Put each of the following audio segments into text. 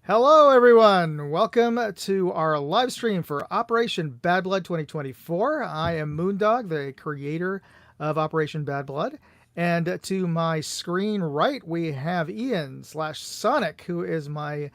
Hello, everyone. Welcome to our live stream for Operation Bad Blood 2024. I am Moondog, the creator of Operation Bad Blood. And to my screen right, we have Ian slash Sonic, who is my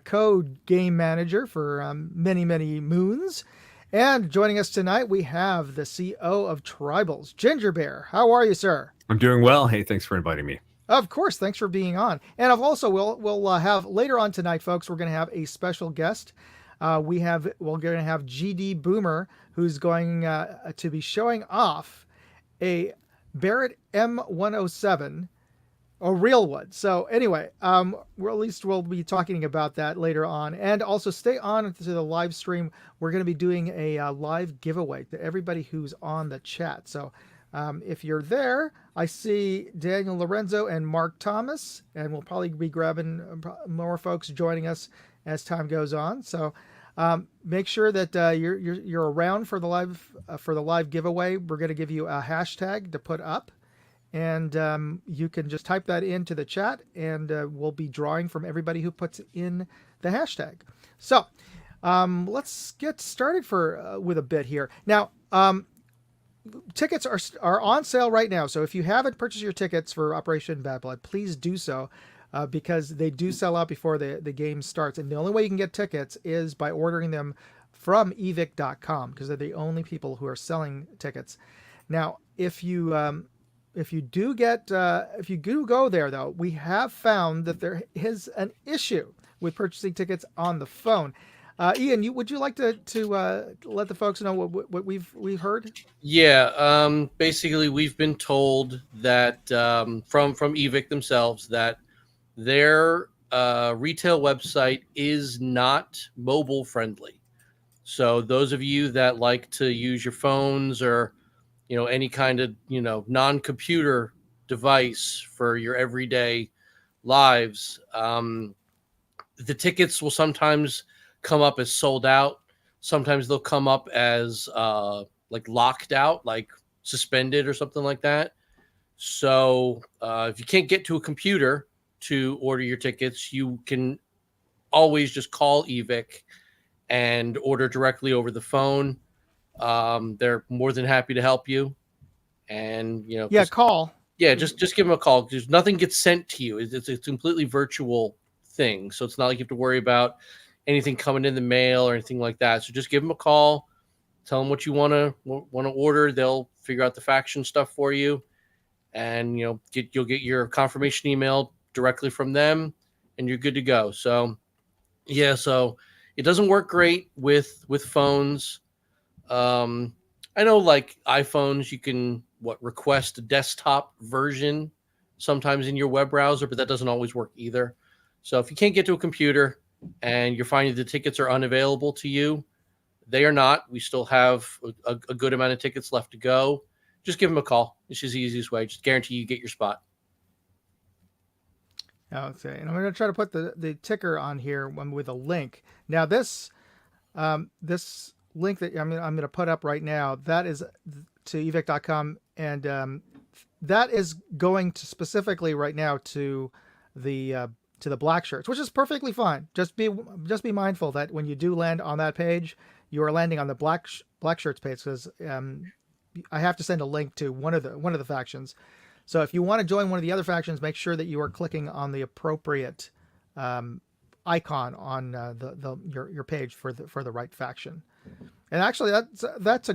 co-game manager for many moons. And joining us tonight, we have the CO of Tribals, Ginger Bear. How are you, sir? I'm doing well. Hey, thanks for inviting me. Of course, thanks for being on. And I've also we'll have later on tonight, folks. We're going to have a special guest. We're going to have GD Boomer, who's going to be showing off a Barrett M107, a real one. So anyway, we'll be talking about that later on, and also stay on to the live stream. We're going to be doing a live giveaway to everybody who's on the chat. So if you're there, I see Daniel Lorenzo and Mark Thomas, and we'll probably be grabbing more folks joining us as time goes on. So make sure that you're around for the live giveaway. We're going to give you a hashtag to put up, and you can just type that into the chat, and we'll be drawing from everybody who puts in the hashtag. So let's get started with a bit here now. Tickets are on sale right now, so if you haven't purchased your tickets for Operation Bad Blood, please do so, because they do sell out before the game starts. And the only way you can get tickets is by ordering them from evic.com, because they're the only people who are selling tickets. Now, if you do go there, though, we have found that there is an issue with purchasing tickets on the phone. Ian, would you like to let the folks know what we've heard? Yeah, basically we've been told that from eVic themselves that their retail website is not mobile friendly. So those of you that like to use your phones or any kind of non-computer device for your everyday lives, the tickets will sometimes come up as sold out. Sometimes they'll come up as like locked out, like suspended or something like that. So if you can't get to a computer to order your tickets, you can always just call eVic and order directly over the phone. They're more than happy to help you. And call. Yeah, just give them a call, because nothing gets sent to you. It's a completely virtual thing, so it's not like you have to worry about anything coming in the mail or anything like that. So just give them a call, tell them what you want to order. They'll figure out the faction stuff for you, and you'll get your confirmation email directly from them, and you're good to go. So yeah, so it doesn't work great with phones. I know, like iPhones, you can request a desktop version sometimes in your web browser, but that doesn't always work either. So if you can't get to a computer and you're finding the tickets are unavailable to you, they are not. We still have a good amount of tickets left to go. Just give them a call. It's just the easiest way. Just guarantee you get your spot. Okay, and I'm going to try to put the ticker on here with a link. Now this link that I'm going to put up right now, that is to evic.com, and that is going to specifically right now to the black shirts, which is perfectly fine. Just be mindful that when you do land on that page, you are landing on the black shirts page, because I have to send a link to one of the factions. So if you want to join one of the other factions, make sure that you are clicking on the appropriate icon on your page for the right faction. And actually, that's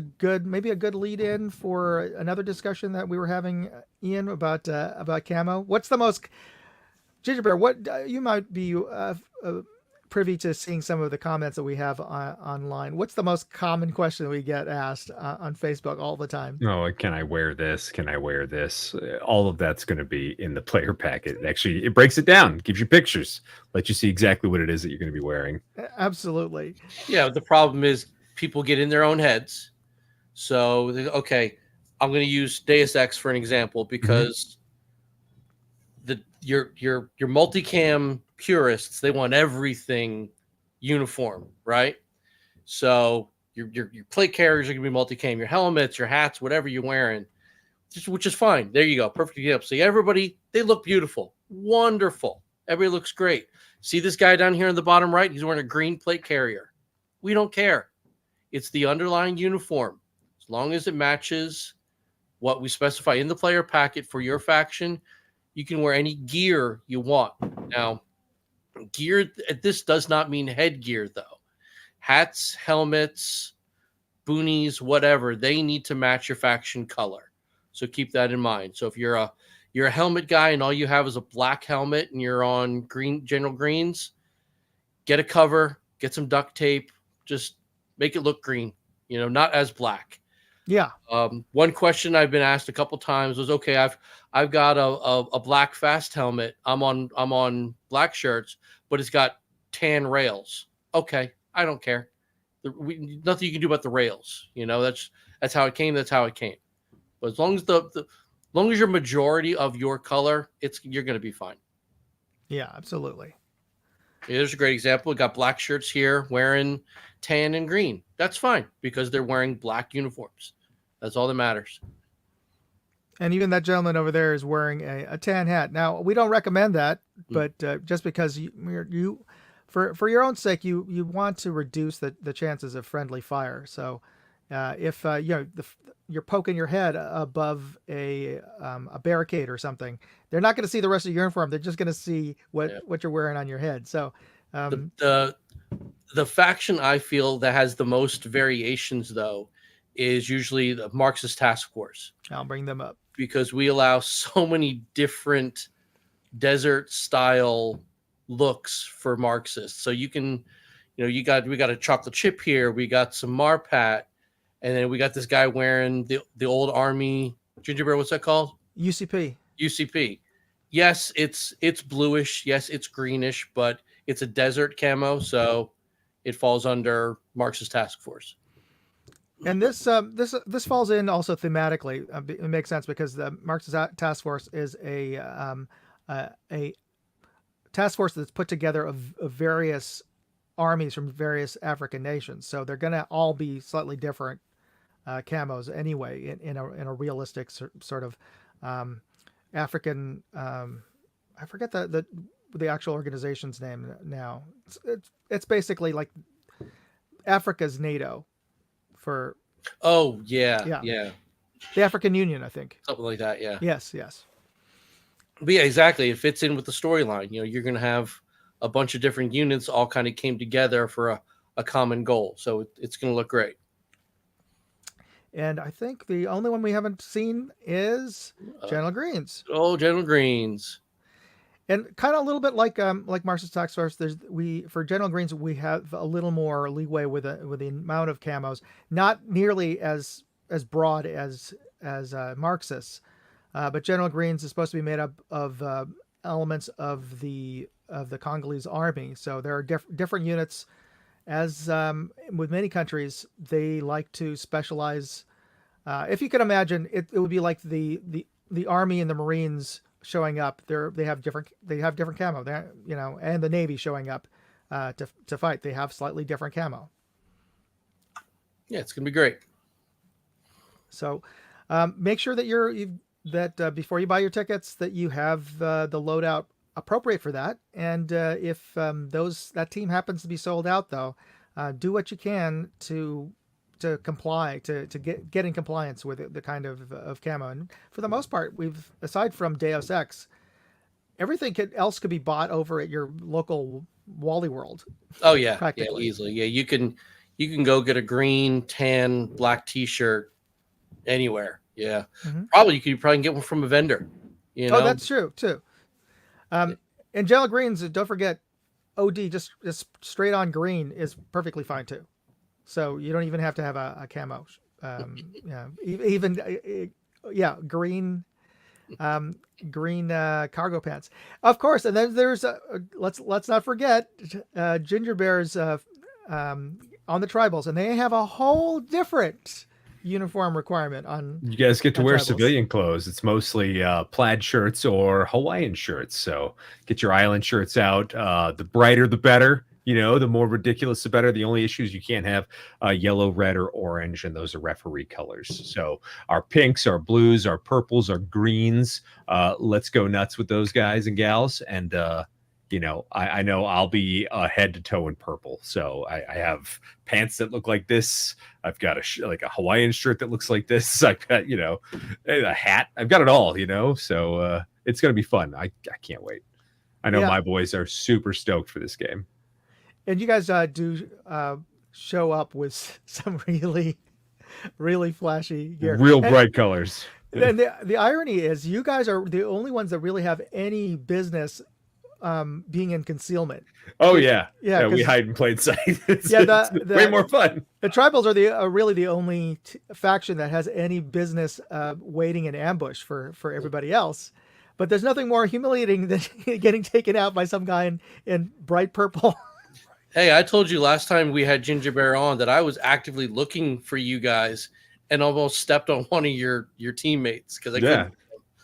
maybe a good lead in for another discussion that we were having, Ian, about camo. What's the most Ginger Bear, what you might be privy to seeing some of the comments that we have online. What's the most common question that we get asked on Facebook all the time? Oh, can I wear this? Can I wear this? All of that's going to be in the player packet. Actually, it breaks it down, gives you pictures, lets you see exactly what it is that you're going to be wearing. Absolutely. Yeah, the problem is people get in their own heads. So, okay, I'm going to use Deus Ex for an example, because your multicam purists, they want everything uniform, right? So your plate carriers are going to be multicam, your helmets, your hats, whatever you're wearing, which is fine. There you go, perfect example. So everybody, they look beautiful, wonderful. Everybody looks great. See this guy down here in the bottom right? He's wearing a green plate carrier. We don't care. It's the underlying uniform. As long as it matches what we specify in the player packet for your faction, you can wear any gear you want. Now, gear, this does not mean headgear, though. Hats, helmets, boonies, whatever, they need to match your faction color. So keep that in mind. So if you're a helmet guy and all you have is a black helmet and you're on green general greens, get a cover, get some duct tape, just make it look green, not as black. Yeah. One question I've been asked a couple times was, okay, I've got a black fast helmet. I'm on black shirts, but it's got tan rails. Okay, I don't care. Nothing you can do about the rails. That's how it came. That's how it came. But as long as your majority of your color, you're going to be fine. Yeah, absolutely. There's a great example. We got black shirts here wearing tan and green. That's fine because they're wearing black uniforms. That's all that matters. And even that gentleman over there is wearing a tan hat. Now, we don't recommend that, but just because you for your own sake, you want to reduce the chances of friendly fire. So if you're poking your head above a barricade or something, they're not going to see the rest of your uniform. They're just going to see what you're wearing on your head. So the faction I feel that has the most variations, though, is usually the Marxist Task Force. I'll bring them up because we allow so many different desert style looks for Marxists. So you can, we got a chocolate chip here, we got some Marpat, and then we got this guy wearing the old army gingerbread. What's that called? UCP. Yes, it's bluish. Yes, it's greenish, but it's a desert camo, so it falls under Marxist Task Force. And this falls in also thematically. It makes sense because the Marxist Task Force is a task force that's put together of various armies from various African nations. So they're going to all be slightly different camos anyway in a realistic sort of African. I forget the actual organization's name now. It's basically like Africa's NATO. The African Union, I think, something like that. Yeah. Yes. But yeah, exactly. It fits in with the storyline. You're going to have a bunch of different units all kind of came together for a common goal. So it's going to look great. And I think the only one we haven't seen is General Greens. Oh, General Greens. And kind of a little bit like Marxist Task Force, for General Greens we have a little more leeway with the amount of camos, not nearly as broad as Marxists, but General Greens is supposed to be made up of elements of the Congolese army. So there are different units. As with many countries, they like to specialize. If you can imagine, it would be like the army and the Marines showing up. They have different camo. And the Navy showing up to fight. They have slightly different camo. Yeah, it's gonna be great. So make sure that before you buy your tickets, that you have the loadout appropriate for that. And if that team happens to be sold out, though, do what you can to comply, to get in compliance with the kind of camo. And for the most part, aside from Deus Ex, everything else could be bought over at your local Wally World. Oh yeah, easily. Yeah, you can go get a green, tan, black T-shirt anywhere. Yeah, probably you can get one from a vendor. Oh, that's true too. And General Greens, don't forget, OD just straight on green is perfectly fine too. So you don't even have to have a camo. Green cargo pants, of course. And then there's let's not forget Ginger Bears on the tribals, and they have a whole different uniform requirement on. You guys get to wear tribals. Civilian clothes. It's mostly plaid shirts or Hawaiian shirts. So get your island shirts out. The brighter, the better. The more ridiculous, the better. The only issue is you can't have yellow, red, or orange, and those are referee colors. So our pinks, our blues, our purples, our greens. Let's go nuts with those guys and gals. And I know I'll be head to toe in purple. So I have pants that look like this. I've got like a Hawaiian shirt that looks like this. I've got, a hat. I've got it all, so it's going to be fun. I can't wait. I know my boys are super stoked for this game. And you guys do show up with some really, really flashy gear. Real bright colors. And the irony is you guys are the only ones that really have any business being in concealment. Oh yeah. Yeah, we hide in plain sight. It's way more fun. The Tribals are really the only faction that has any business waiting in ambush for everybody else. But there's nothing more humiliating than getting taken out by some guy in bright purple. Hey, I told you last time we had Ginger Bear on that I was actively looking for you guys and almost stepped on one of your teammates because I couldn't.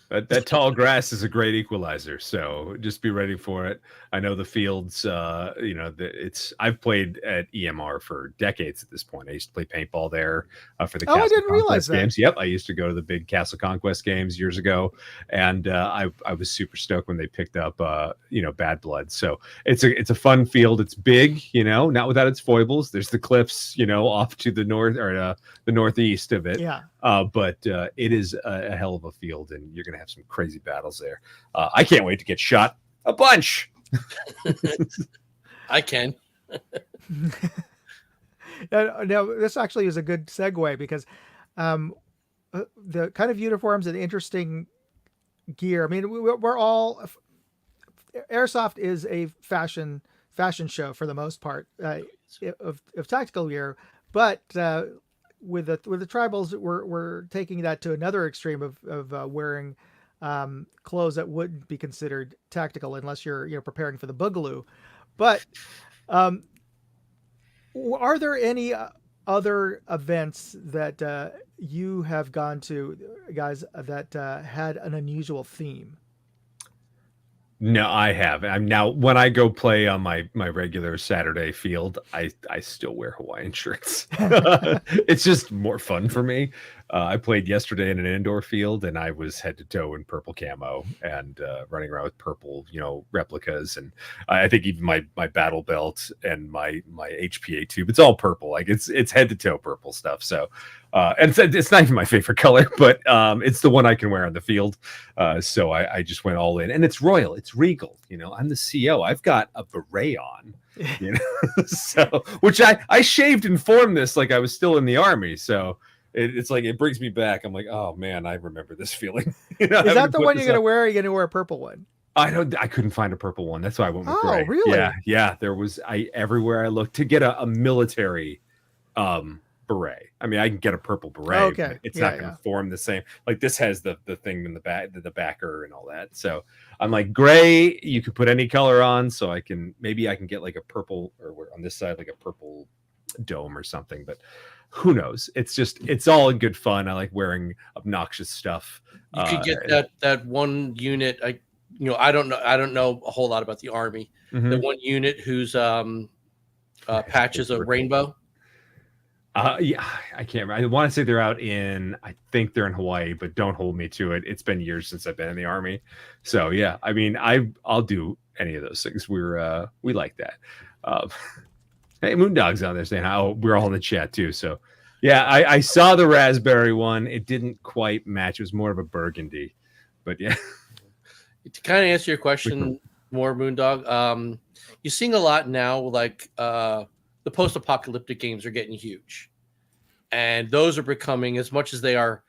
That tall grass is a great equalizer, so just be ready for it. I know the fields, I've played at EMR for decades at this point. I used to play paintball there for the Castle I didn't realize Conquest games. that. Yep, I used to go to the big Castle Conquest games years ago, and I was super stoked when they picked up, Bad Blood. So it's a fun field. It's big, not without its foibles. There's the cliffs, off to the north or the northeast of it. Yeah. But it is a hell of a field, and you're going to have some crazy battles there. I can't wait to get shot a bunch. I can. Now, this actually is a good segue because the kind of uniforms and interesting gear. I mean, we're all Airsoft is a fashion show for the most part of tactical gear, but with the Tribals, we're taking that to another extreme of wearing clothes that wouldn't be considered tactical unless you're preparing for the Boogaloo. But are there any other events that you have gone to, guys, that had an unusual theme? No, I have. I'm now when I go play on my regular Saturday field, I still wear Hawaiian shirts. It's just more fun for me. I played yesterday in an indoor field, and I was head to toe in purple camo and running around with purple, replicas, and I think even my battle belt and my HPA tube, it's all purple. Like it's head to toe purple stuff. So. And it's not even my favorite color, but it's the one I can wear on the field. So I just went all in, and it's royal, it's regal. I'm the CO. I've got a beret on, so which I shaved and formed this like I was still in the army. So it's like it brings me back. I'm like, oh man, I remember this feeling. Is that the one you're gonna wear? Or are you gonna wear a purple one? I couldn't find a purple one. That's why I went with gray. Oh, really? Yeah. There was everywhere I looked to get a military beret. I mean, I can get a purple beret. Okay. But it's not going to form the same. Like this has the thing in the back, the backer and all that. So I'm like, gray, you could put any color on. So I can get like a purple, or on this side, like a purple dome or something. But who knows? It's all in good fun. I like wearing obnoxious stuff. You could get that one unit. I don't know a whole lot about the Army. Mm-hmm. The one unit whose patches a rainbow. Yeah, I can't remember. I want to say they're out I think they're in Hawaii, but don't hold me to it. It's been years since I've been in the Army. So yeah, I mean, I'll do any of those things. We like that. Hey, Moondog's on there saying how we're all in the chat too. So yeah, I saw the raspberry one. It didn't quite match. It was more of a burgundy, but yeah. To kind of answer your question more, Moondog, you're seeing a lot now, like the post-apocalyptic games are getting huge, and those are becoming, as much as they are,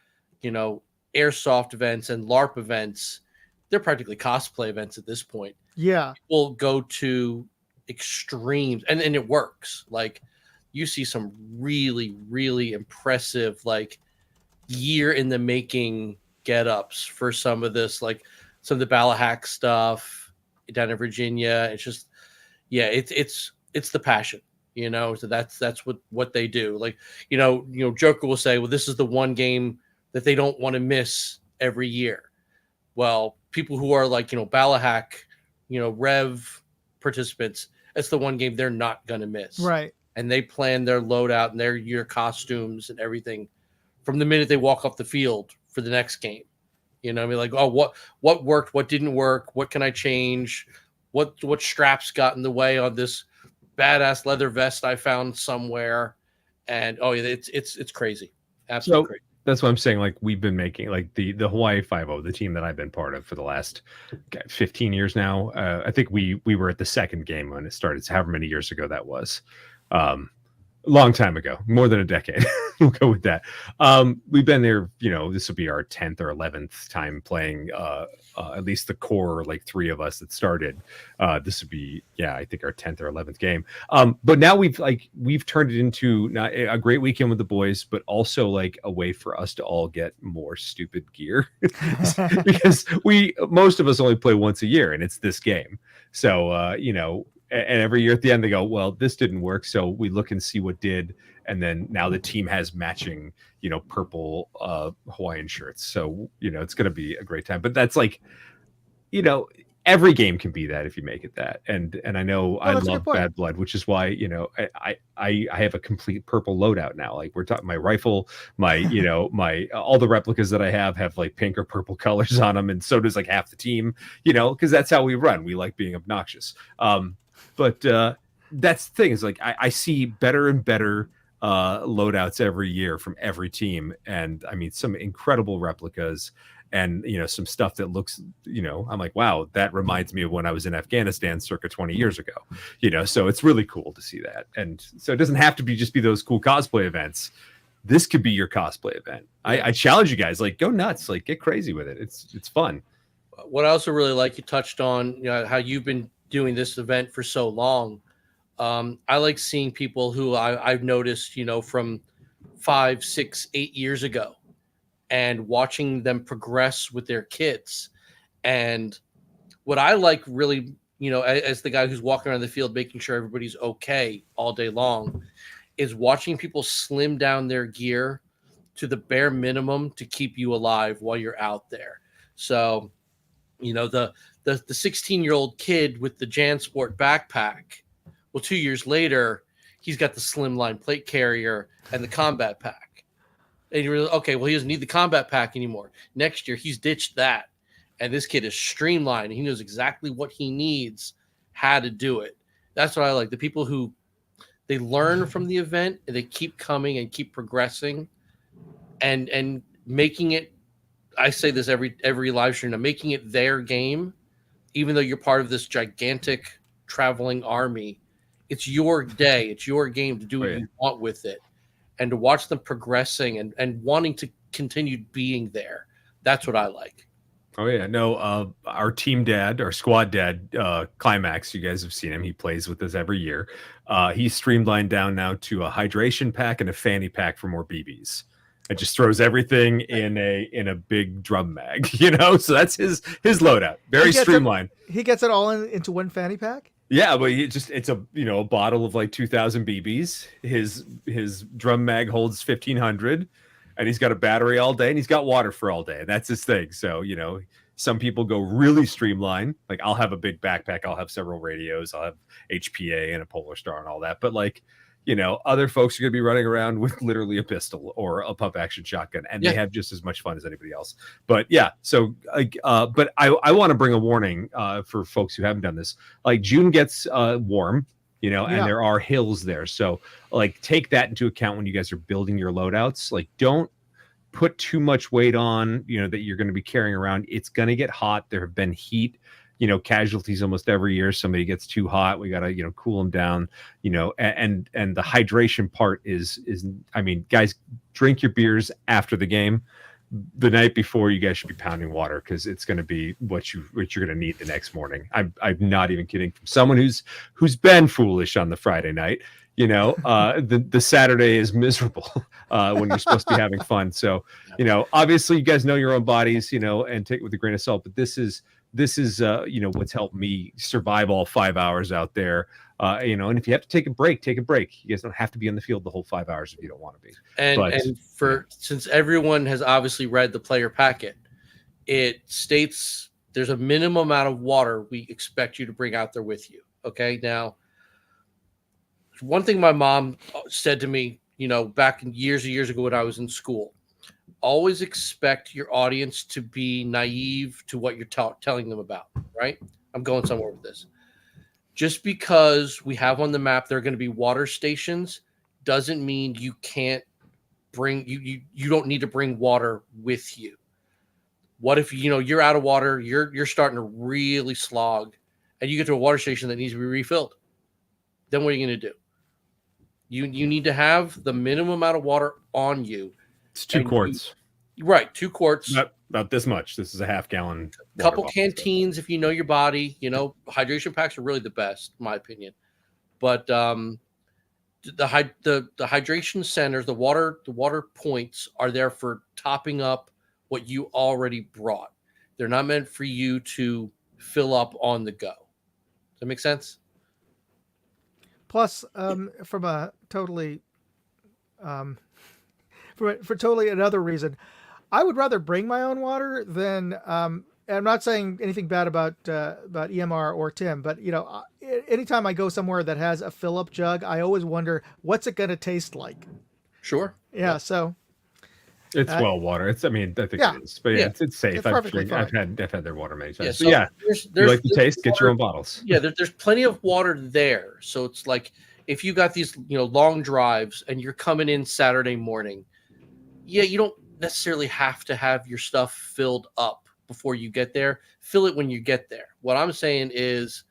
airsoft events and LARP events, they're practically cosplay events at this point. Yeah, People go to extremes, and it works. Like you see some really, really impressive, like year in the making get-ups for some of this, like some of the Balahack stuff down in Virginia. It's just, yeah, it's the passion. So that's what they do. Like, Joker will say, well, this is the one game that they don't want to miss every year. Well, people who are like, Balahack, Rev participants, that's the one game they're not going to miss. right. And they plan their loadout and their costumes and everything from the minute they walk off the field for the next game. Like, oh, what worked, what didn't work, what can I change, what straps got in the way on this badass leather vest I found somewhere, and oh yeah, it's crazy, absolutely So crazy. that's what I'm saying. Like we've been making like the Hawaii 5-0, the team that I've been part of for the last 15 years now. I think we were at the second game when it started. So however many years ago that was. A long time ago, more than a decade. We'll go with that. We've been there, this will be our 10th or 11th time playing, at least the core, like 3 of us that started. This would be, I think our 10th or 11th game. But now we've turned it into not a great weekend with the boys, but also like a way for us to all get more stupid gear because most of us only play once a year and it's this game. So, and every year at the end they go, well, this didn't work, so we look and see what did, and then now the team has matching purple Hawaiian shirts, so it's going to be a great time. But that's like every game can be that if you make it that, and I know I love Bad Blood, which is why I have a complete purple loadout now. Like we're talking my rifle, my my all the replicas that I have like pink or purple colors on them, and so does like half the team, because that's how we run. We like being obnoxious. But that's the thing is like I see better and better loadouts every year from every team, and I mean some incredible replicas, and some stuff that looks, I'm like, wow, that reminds me of when I was in Afghanistan circa 20 years ago, so it's really cool to see that. And so it doesn't have to just be those cool cosplay events. This could be your cosplay event. I challenge you guys, like go nuts, like get crazy with it. It's fun. What I also really like, you touched on how you've been doing this event for so long. I like seeing people who I've noticed, from 5, 6, 8 years ago, and watching them progress with their kids. And what I like really, as the guy who's walking around the field, making sure everybody's okay all day long, is watching people slim down their gear to the bare minimum to keep you alive while you're out there. So, the 16-year-old kid with the JanSport backpack, well, 2 years later, he's got the slimline plate carrier and the combat pack. And you realize, okay, well, he doesn't need the combat pack anymore. Next year, he's ditched that. And this kid is streamlined. He knows exactly what he needs, how to do it. That's what I like. The people who, they learn from the event and they keep coming and keep progressing and making it, I say this every live stream, making it their game, even though you're part of this gigantic traveling army. It's your day. It's your game to do what you want with it, and to watch them progressing and wanting to continue being there. That's what I like. Oh yeah, no, our team dad, our squad dad, Climax, you guys have seen him. He plays with us every year. He's streamlined down now to a hydration pack and a fanny pack for more BBs. It just throws everythy in a big drum mag, So that's his loadout. Very streamlined. He gets it all into one fanny pack. Yeah, but it's a a bottle of like 2,000 BBs. His drum mag holds 1,500, and he's got a battery all day, and he's got water for all day. That's his thing. So some people go really streamlined. Like I'll have a big backpack. I'll have several radios. I'll have HPA and a Polar Star and all that. But like. Other folks are going to be running around with literally a pistol or a pump action shotgun, and they have just as much fun as anybody else. But yeah, so but I want to bring a warning for folks who haven't done this. Like June gets warm, and there are hills there. So like take that into account when you guys are building your loadouts. Like don't put too much weight on, that you're going to be carrying around. It's going to get hot. There have been heat casualties almost every year. Somebody gets too hot, we got to cool them down, and the hydration part is I mean, guys, drink your beers after the game. The night before, you guys should be pounding water, because it's going to be what you're going to need the next morning. I'm not even kidding. From someone who's been foolish on the Friday night, the Saturday is miserable when you're supposed to be having fun. So obviously you guys know your own bodies, and take it with a grain of salt, but this is what's helped me survive all 5 hours out there. And if you have to take a break, take a break. You guys don't have to be on the field the whole 5 hours if you don't want to be. And since everyone has obviously read the player packet, it states there's a minimum amount of water we expect you to bring out there with you. Okay. Now, one thing my mom said to me, back in years and years ago when I was in school, always expect your audience to be naive to what you're telling them about, right? I'm going somewhere with this. Just because we have on the map there are going to be water stations doesn't mean you can't bring you don't need to bring water with you. What if you're out of water, you're starting to really slog, and you get to a water station that needs to be refilled? Then what are you going to do? You need to have the minimum amount of water on you. It's 2 quarts. Right, 2 quarts. About this much. This is a half-gallon. Couple canteens if you know your body. Hydration packs are really the best, in my opinion. But the hydration centers, the water points are there for topping up what you already brought. They're not meant for you to fill up on the go. Does that make sense? Plus, from a totally, for totally another reason, I would rather bring my own water than. And I'm not saying anything bad about EMR or Tim, but anytime I go somewhere that has a fill-up jug, I always wonder what's it going to taste like. Sure. Yeah. So. It's well water. I think it is, but it's safe. I've had their water many times. Yeah, so you like the taste? Get your own bottles. Yeah, there's plenty of water there. So it's like if you got these long drives and you're coming in Saturday morning, you don't necessarily have to have your stuff filled up before you get there. Fill it when you get there. What I'm saying is,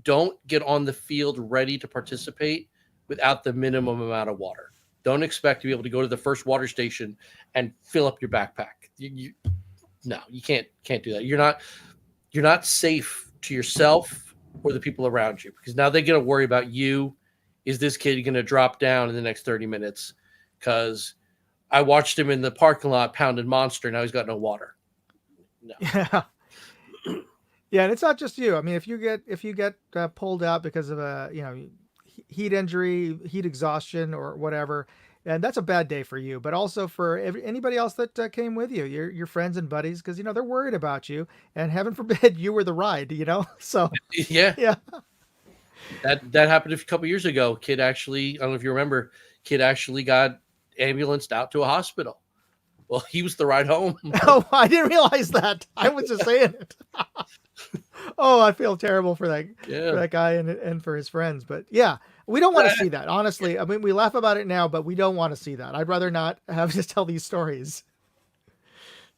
don't get on the field ready to participate without the minimum amount of water. Don't expect to be able to go to the first water station and fill up your backpack. No, you can't do that. You're not safe to yourself or the people around you, because now they're going to worry about you. Is this kid going to drop down in the next 30 minutes? Because I watched him in the parking lot pounding Monster. Now he's got no water. No. Yeah. Yeah, and it's not just you. I mean, if you get pulled out because of a heat injury, heat exhaustion, or whatever, and that's a bad day for you, but also for anybody else that came with you, your friends and buddies, because they're worried about you, and heaven forbid you were the ride. So yeah. That happened a couple years ago. Kid actually, I don't know if you remember, got ambulanced out to a hospital. Well, he was the ride home. Oh, I didn't realize that. I was just saying it. Oh, I feel terrible for that guy and for his friends. But yeah, we don't want to see that. Honestly, I mean, we laugh about it now, but we don't want to see that. I'd rather not have to tell these stories.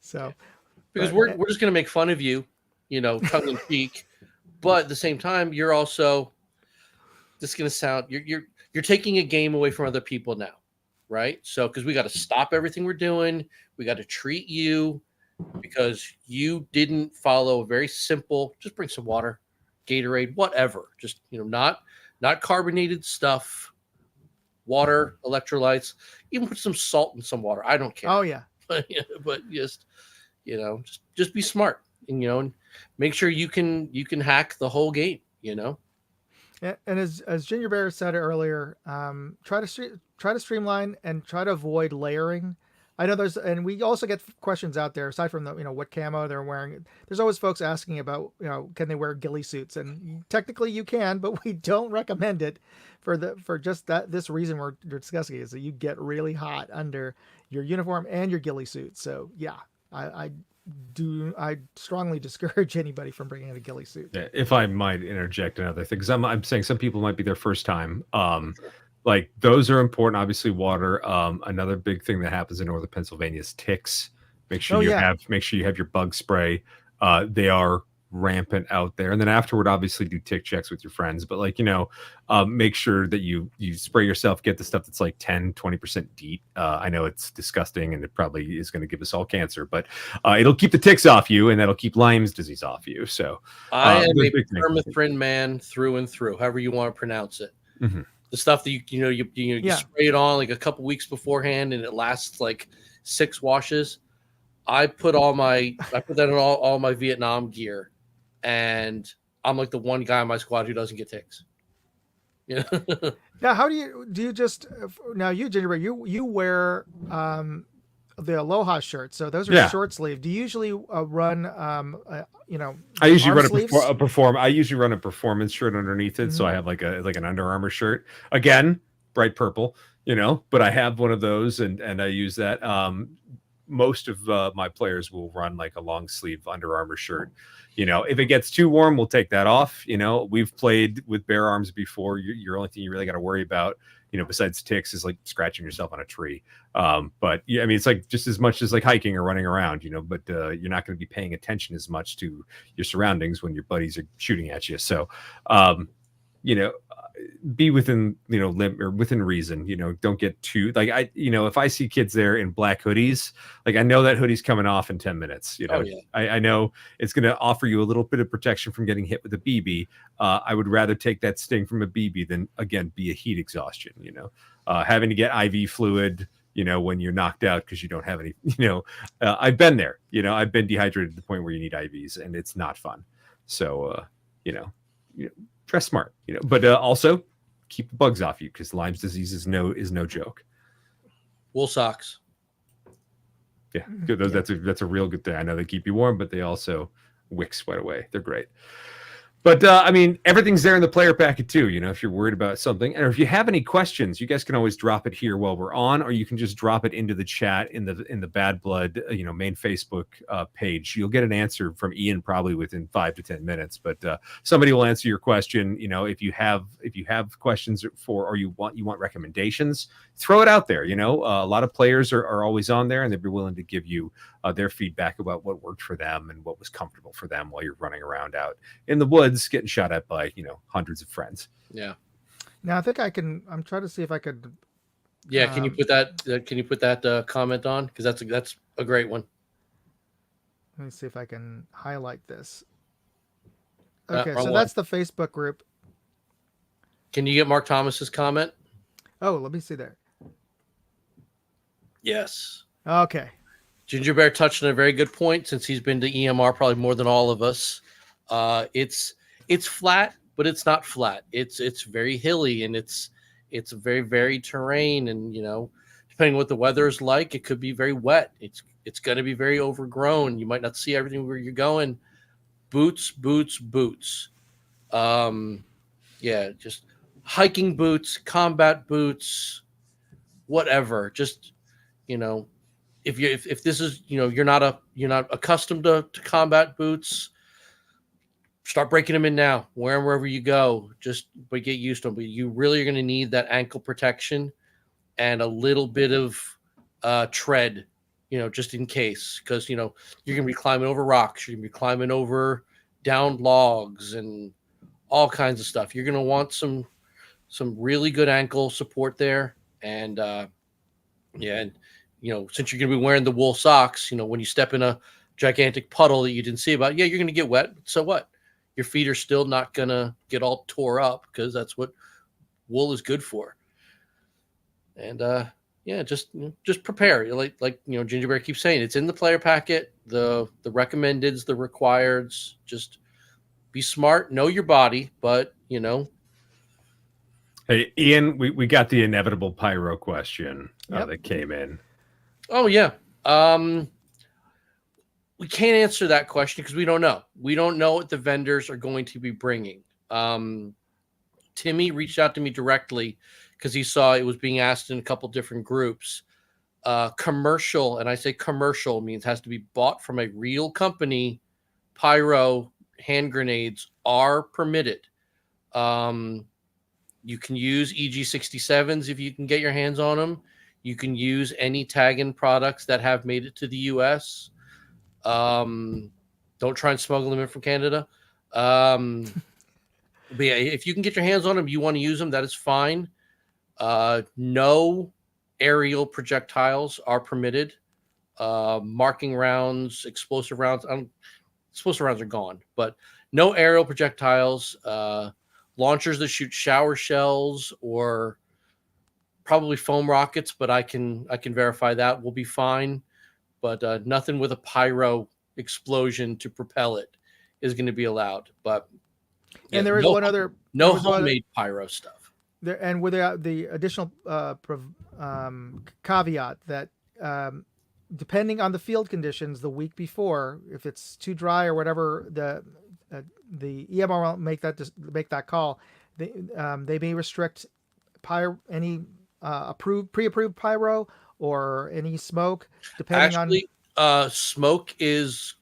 So, because we're just going to make fun of you, tongue in cheek, but at the same time, you're also, this is going to sound, you're taking a game away from other people now, right? So, because we got to stop everything we're doing, we got to treat you, because you didn't follow a very simple, just bring some water, Gatorade, whatever. Just, not carbonated stuff, water, electrolytes, even put some salt in some water. I don't care. Oh yeah. But just, just be smart and, make sure you can hack the whole game, And as Ginger Bear said earlier, try to streamline and try to avoid layering. I know and we also get questions out there aside from the, what camo they're wearing. There's always folks asking about, can they wear ghillie suits? And technically you can, but we don't recommend it for just this reason we're discussing, is that you get really hot under your uniform and your ghillie suit. So yeah, I strongly discourage anybody from bringing in a ghillie suit. Yeah, if I might interject another thing, because I'm saying some people might be their first time. Like those are important. Obviously, water. Another big thing that happens in northern Pennsylvania is ticks. Make sure you have your bug spray. They are rampant out there. And then afterward, obviously do tick checks with your friends. But make sure that you spray yourself. Get the stuff that's like 10-20% DEET. I know it's disgusting and it probably is going to give us all cancer, but it'll keep the ticks off you, and that'll keep Lyme's disease off you. So I am a permethrin man through and through, however you want to pronounce it. Mm-hmm. The stuff that you spray it on like a couple weeks beforehand and it lasts like 6 washes. I put that in all my Vietnam gear, and I'm like the one guy on my squad who doesn't get ticks. Now, how do you just now you Ginger, you wear the Aloha shirts, so those are short sleeve. Do you usually run I usually run I usually run a performance shirt underneath it, so I have like an Under Armour shirt, again bright purple, but I have one of those and I use that. most of my players will run like a long sleeve Under Armour shirt. You know, if it gets too warm, we'll take that off. You know, we've played with bare arms before. Your only thing you really got to worry about, you know, besides ticks, is like scratching yourself on a tree. But yeah, I mean, it's like just as much as like hiking or running around, you know, but you're not going to be paying attention as much to your surroundings when your buddies are shooting at you. So, you know, be within, you know, limit or within reason. You know, don't get too like you know, if I see kids there in black hoodies, like I know that hoodie's coming off in 10 minutes. You know, I know it's going to offer you a little bit of protection from getting hit with a BB. I would rather take that sting from a BB than again be a heat exhaustion. You know, having to get IV fluid, you know, when you're knocked out because you don't have any. You know, I've been there. You know, I've been dehydrated to the point where you need IVs, and it's not fun. So, you know, dress smart, you know, but also keep the bugs off you, because Lyme's disease is no joke. Wool socks. Yeah, good. That's a real good thing. I know they keep you warm, but they also wick sweat away. They're great. But I mean, everything's there in the player packet too. You know, if you're worried about something, and if you have any questions, you guys can always drop it here while we're on, or you can just drop it into the chat in the Bad Blood, you know, main Facebook page. You'll get an answer from Ian probably within 5 to 10 minutes. But somebody will answer your question. You know, if you have questions for, or you want recommendations, throw it out there. You know, a lot of players are always on there, and they'd be willing to give you their feedback about what worked for them and what was comfortable for them while you're running around out in the woods getting shot at by, you know, hundreds of friends. Yeah. Now I think I'm trying to see if I could. Yeah. Can you put that comment on? Because that's a great one. Let me see if I can highlight this. Okay, so one. that's the Facebook group. Can you get Mark Thomas's comment? Oh, let me see there. Yes. Okay. Ginger Bear touched on a very good point, since he's been to EMR probably more than all of us. It's flat, but it's not flat. It's very hilly, and it's very varied terrain, and you know, depending on what the weather is like, it could be very wet. It's going to be very overgrown. You might not see everything where you're going. Boots. Yeah, just hiking boots, combat boots, whatever. Just, you know, if this is, you know, you're not accustomed to combat boots, start breaking them in now. Wear them wherever you go. But get used to them. But you really are going to need that ankle protection and a little bit of tread, you know, just in case, because you know you're going to be climbing over rocks, you're going to be climbing over downed logs and all kinds of stuff. You're going to want some really good ankle support there, and yeah, and you know, since you're going to be wearing the wool socks, you know, when you step in a gigantic puddle that you didn't see about, yeah, you're going to get wet. So what? Your feet are still not going to get all tore up, because that's what wool is good for. And yeah, just prepare. Like you know, Ginger Bear keeps saying, it's in the player packet, the recommendeds, the requireds. Just be smart, know your body, but you know. Hey, Ian, we got the inevitable pyro question that came in. Oh yeah. We can't answer that question because we don't know. We don't know what the vendors are going to be bringing. Timmy reached out to me directly because he saw it was being asked in a couple different groups. Commercial, and I say commercial means has to be bought from a real company. Pyro hand grenades are permitted. You can use EG67s if you can get your hands on them. You can use any Taggin products that have made it to the U.S. Don't try and smuggle them in from Canada. But yeah, if you can get your hands on them, you want to use them, that is fine. No aerial projectiles are permitted. Marking rounds, explosive rounds. Explosive rounds are gone, but no aerial projectiles. Launchers that shoot shower shells or probably foam rockets, but I can verify that will be fine. But nothing with a pyro explosion to propel it is going to be allowed. But yeah, and there is no homemade pyro stuff. There, and with the additional caveat that depending on the field conditions the week before, if it's too dry or whatever, the EMR won't make that call. They may restrict any pre-approved pyro or any smoke, depending Actually, smoke is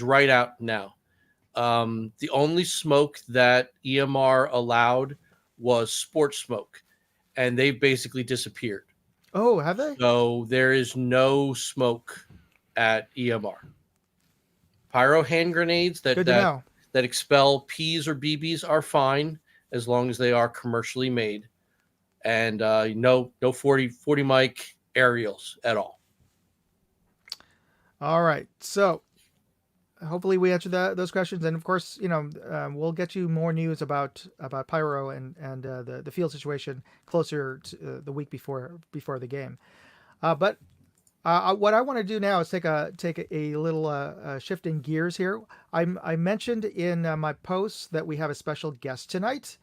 right out now. The only smoke that EMR allowed was sports smoke, and they've basically disappeared. on. Oh, have they? So there is no smoke at EMR. Pyro hand grenades Good to know. that expel P's or BBs are fine as long as they are commercially made, and no 40 mic aerials at all. All right. So hopefully we answered those questions, and of course, we'll get you more news about Pyro and the field situation closer to the week before the game. But what I want to do now is take a little shift in gears here. I mentioned in my post that we have a special guest tonight,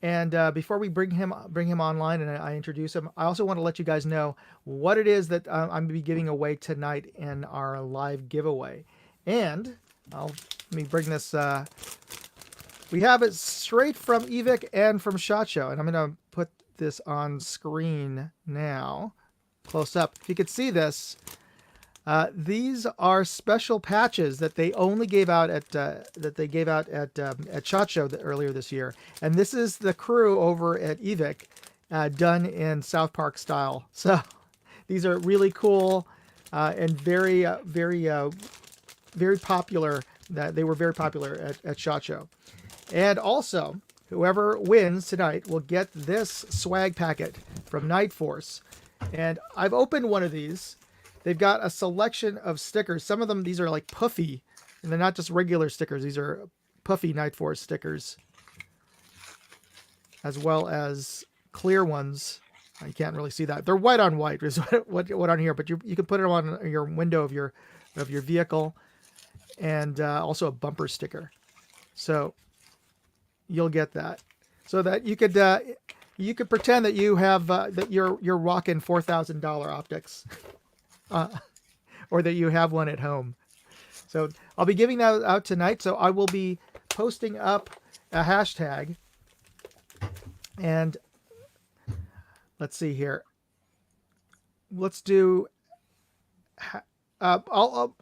and before we bring him online and I introduce him, I also want to let you guys know what it is that I'm going to be giving away tonight in our live giveaway. And let me bring this. We have it straight from Evic and from SHOT Show, and I'm going to put this on screen now, close up. If you could see this, these are special patches that they only gave out at SHOT Show earlier this year, and this is the crew over at Evic, done in South Park style. So these are really cool and very popular. That they were very popular at SHOT Show. And also, whoever wins tonight will get this swag packet from Night Force. And I've opened one of these. They've got a selection of stickers. Some of them, these are like puffy, and they're not just regular stickers. These are puffy Night Force stickers, as well as clear ones. You can't really see that. They're white on white is what on here, but you can put it on your window of your vehicle, and also a bumper sticker. So you'll get that, so that you could pretend that you have that you're rocking $4,000 optics, or that you have one at home. So I'll be giving that out tonight. So I will be posting up a hashtag, and let's see here. Let's do. I'll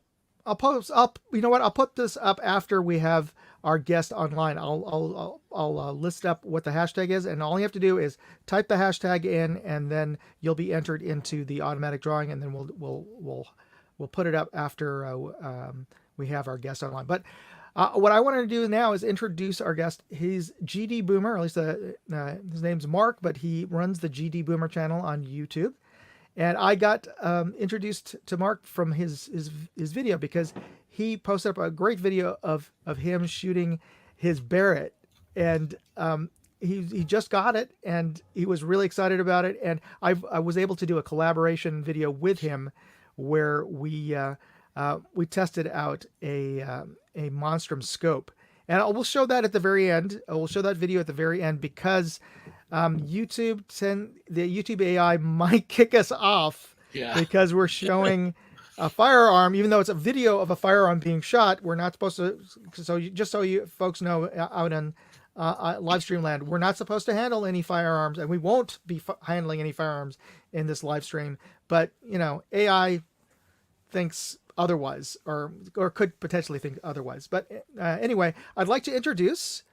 post up. You know what? I'll put this up after we have our guest online. I'll list up what the hashtag is, and all you have to do is type the hashtag in, and then you'll be entered into the automatic drawing, and then we'll put it up after we have our guest online. But what I want to do now is introduce our guest. He's GD Boomer, or at least his name's Mark, but he runs the GD Boomer channel on YouTube. And I got introduced to Mark from his video because he posted up a great video of him shooting his Barrett, and he just got it, and he was really excited about it. And I was able to do a collaboration video with him where we tested out a Monstrum scope, and I will show that at the very end. I will show that video at the very end because the YouTube AI might kick us off because we're showing a firearm, even though it's a video of a firearm being shot. We're not supposed to. So you folks know, out on live stream land, we're not supposed to handle any firearms, and we won't be handling any firearms in this live stream. But AI thinks otherwise, or could potentially think otherwise. But anyway, I'd like to introduce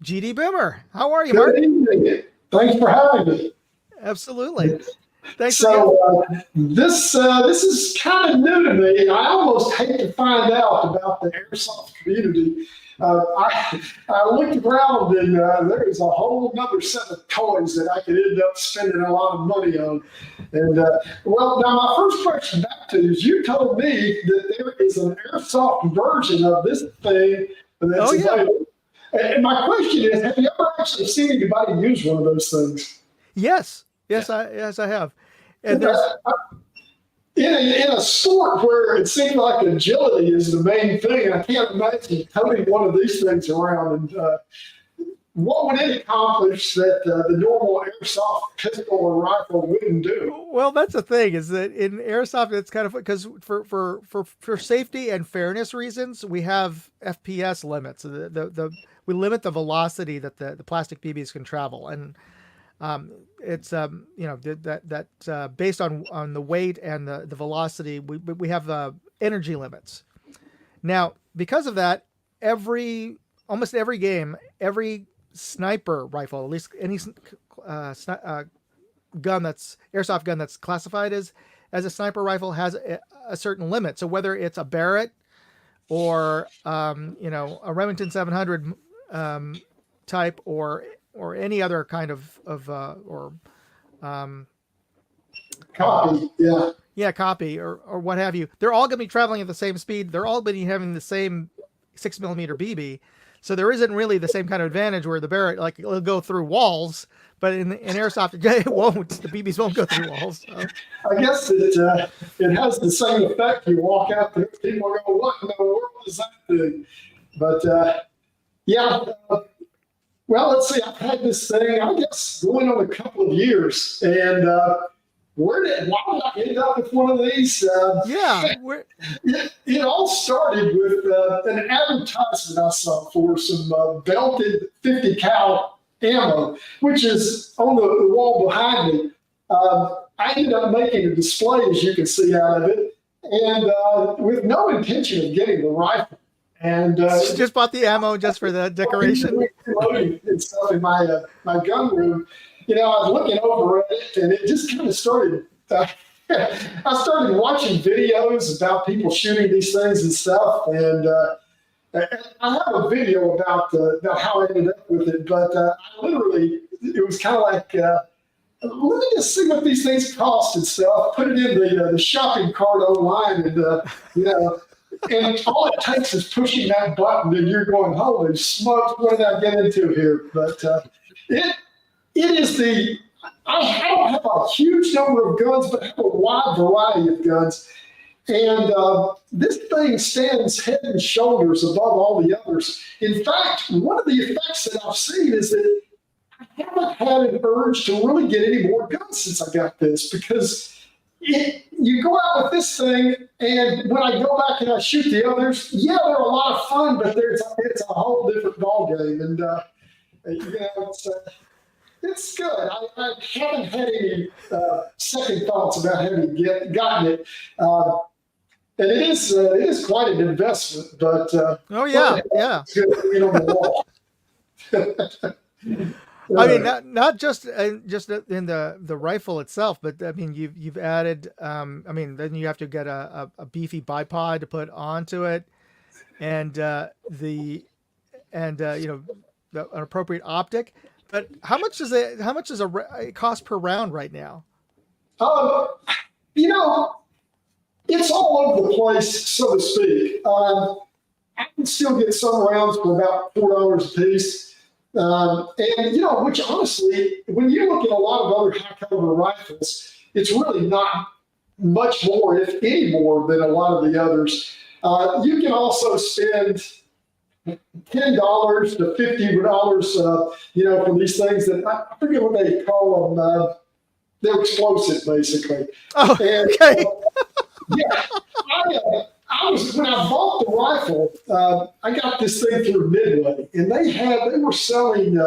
GD Boomer. How are you, Mark? Good evening. Thanks for having me. Absolutely. Thanks. So this is kind of new to me. I almost hate to find out about the airsoft community. I looked around, and there is a whole other set of toys that I could end up spending a lot of money on. And well, now my first question back to you is: you told me that there is an airsoft version of this thing that's available. And my question is: have you ever actually seen anybody use one of those things? Yes, I have. And in a sport where it seems like agility is the main thing, I can't imagine toting one of these things around. And what would it accomplish that the normal airsoft pistol or rifle wouldn't do? Well, that's the thing, is that in airsoft, it's kind of because for safety and fairness reasons, we have FPS limits. We limit the velocity that the plastic BBs can travel, and It's that based on the weight and the velocity, we have energy limits. Now, because of that, almost every game, every sniper rifle, at least any airsoft gun that's classified as a sniper rifle, has a certain limit. So whether it's a Barrett or a Remington 700 type or any other kind of Copy, yeah. Yeah, copy or what have you. They're all going to be traveling at the same speed. They're all going to be having the same 6mm BB. So there isn't really the same kind of advantage where the Barrett, like, it'll go through walls, but in airsoft, it won't. The BBs won't go through walls. So. I guess it has the same effect. You walk out there, people go, "What in the world is that thing?" But well, let's see. I've had this thing, I guess, going on a couple of years, and why did I end up with one of these? It all started with an advertisement I saw for some belted 50 cal ammo, which is on the wall behind me. I ended up making a display, as you can see, out of it, and with no intention of getting the rifle. And just bought the ammo just for the decoration. And stuff in my gun room. I was looking over at it, and it just kind of started. I started watching videos about people shooting these things and stuff, and I have a video about how I ended up with it. But I literally, it was kind of like, let me just see what these things cost and stuff. Put it in the shopping cart online, and and all it takes is pushing that button, and you're going, "Holy smokes, what did I get into here?" But it is I don't have a huge number of guns, but I have a wide variety of guns. And this thing stands head and shoulders above all the others. In fact, one of the effects that I've seen is that I haven't had an urge to really get any more guns since I got this, because you go out with this thing, and when I go back and I shoot the others, they're a lot of fun, but it's a whole different ballgame. And it's good. I haven't had any second thoughts about having gotten it. And it is quite an investment, but it's good to be on the wall. I mean, not just in the rifle itself, but I mean, you've added. Then you have to get a beefy bipod to put onto it, and an appropriate optic. But how much does it cost per round right now? It's all over the place, so to speak. I can still get some rounds for about $4 a piece. Which honestly, when you look at a lot of other high caliber rifles, it's really not much more, if any more, than a lot of the others. You can also spend $10 to $50, for these things that I forget what they call them. They're explosive, basically. Oh, okay. When I bought the rifle, I got this thing through Midway, and they were selling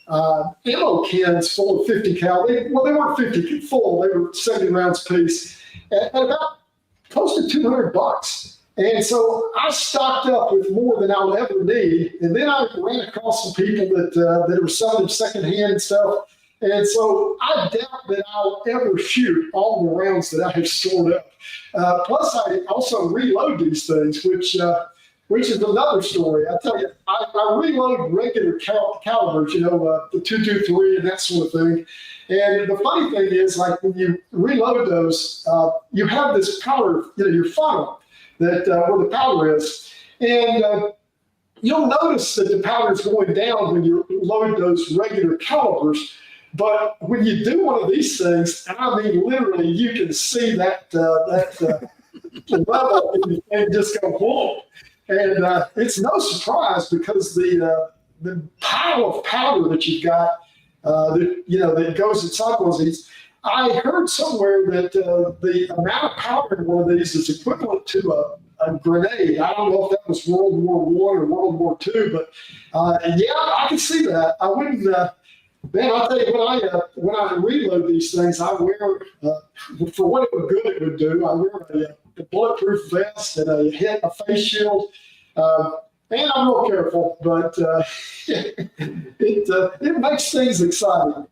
ammo cans full of 50 cal. They weren't 50 full; they were 70 rounds a piece, at about close to $200. And so I stocked up with more than I would ever need. And then I ran across some people that were selling secondhand and stuff. And so I doubt that I'll ever shoot all the rounds that I have stored up. Plus, I also reload these things, which is another story. I tell you, I reload regular calibers, the 223 and that sort of thing. And the funny thing is, like, when you reload those, you have this powder, your funnel that where the powder is. And you'll notice that the powder is going down when you load those regular calibers. But when you do one of these things, and I mean literally, you can see that level and just go whoa. And it's no surprise, because the pile of powder that you've got, that goes inside one of these. I heard somewhere that the amount of powder in one of these is equivalent to a grenade. I don't know if that was World War I or World War II, but I can see that. I wouldn't. Man, I'll tell you, when I reload these things, I wear, for what good it would do, I wear a bulletproof vest and a face shield. And I'm real careful, but it makes things exciting.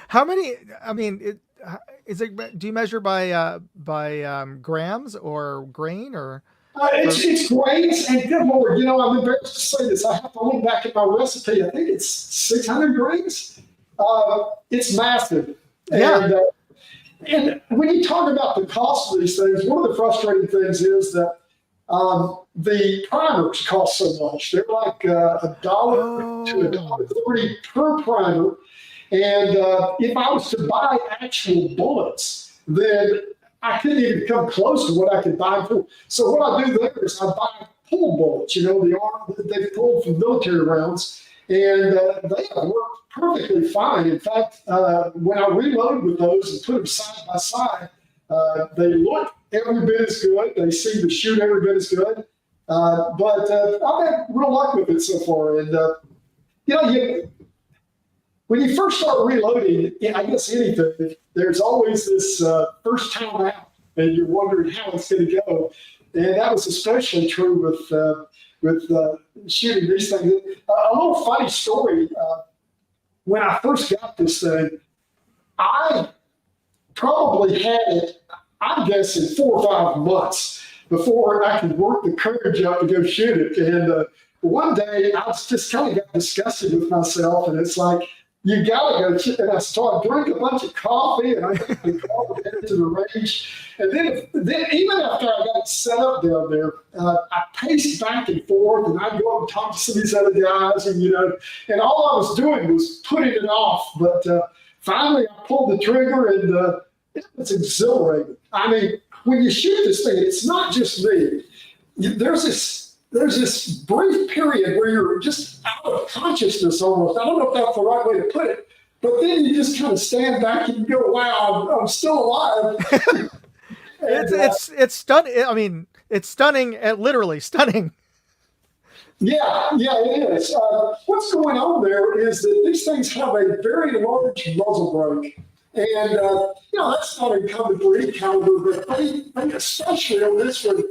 How many? I mean, do you measure by grams or grain or? It's grains, and good Lord, I'm embarrassed to say this. I have to look back at my recipe. I think it's 600 grains. It's massive. Yeah. And when you talk about the cost of these things, one of the frustrating things is that the primers cost so much. They're like $1 to $1.30 per primer. And if I was to buy actual bullets, then I couldn't even come close to what I could buy for. So what I do there is I buy pull bullets, the arm that they pulled from military rounds, and they have worked perfectly fine. In fact, when I reload with those and put them side by side, they look every bit as good. They seem to shoot every bit as good. But I've had real luck with it so far. And, when you first start reloading, I guess anything, there's always this first time out, and you're wondering how it's going to go. And that was especially true with shooting these things. A little funny story. When I first got this thing, I probably had it, I'm guessing, 4 or 5 months before I could work the courage up to go shoot it. And one day I just kind of got disgusted with myself, and it's like, you gotta go. And I started drinking a bunch of coffee, and I got the coffee into the range. And then even after I got it set up down there, I paced back and forth, and I'd go up and talk to some of these other guys, and all I was doing was putting it off. But finally, I pulled the trigger, and it was exhilarating. I mean, when you shoot this thing, it's not just me. There's this brief period where you're just out of consciousness almost. I don't know if that's the right way to put it, but then you just kind of stand back and you go, wow, I'm still alive. It's stunning. I mean, it's stunning, literally stunning. Yeah, it is. What's going on there is that these things have a very large muzzle brake. And, that's not uncommon for any caliber, but they especially on this one,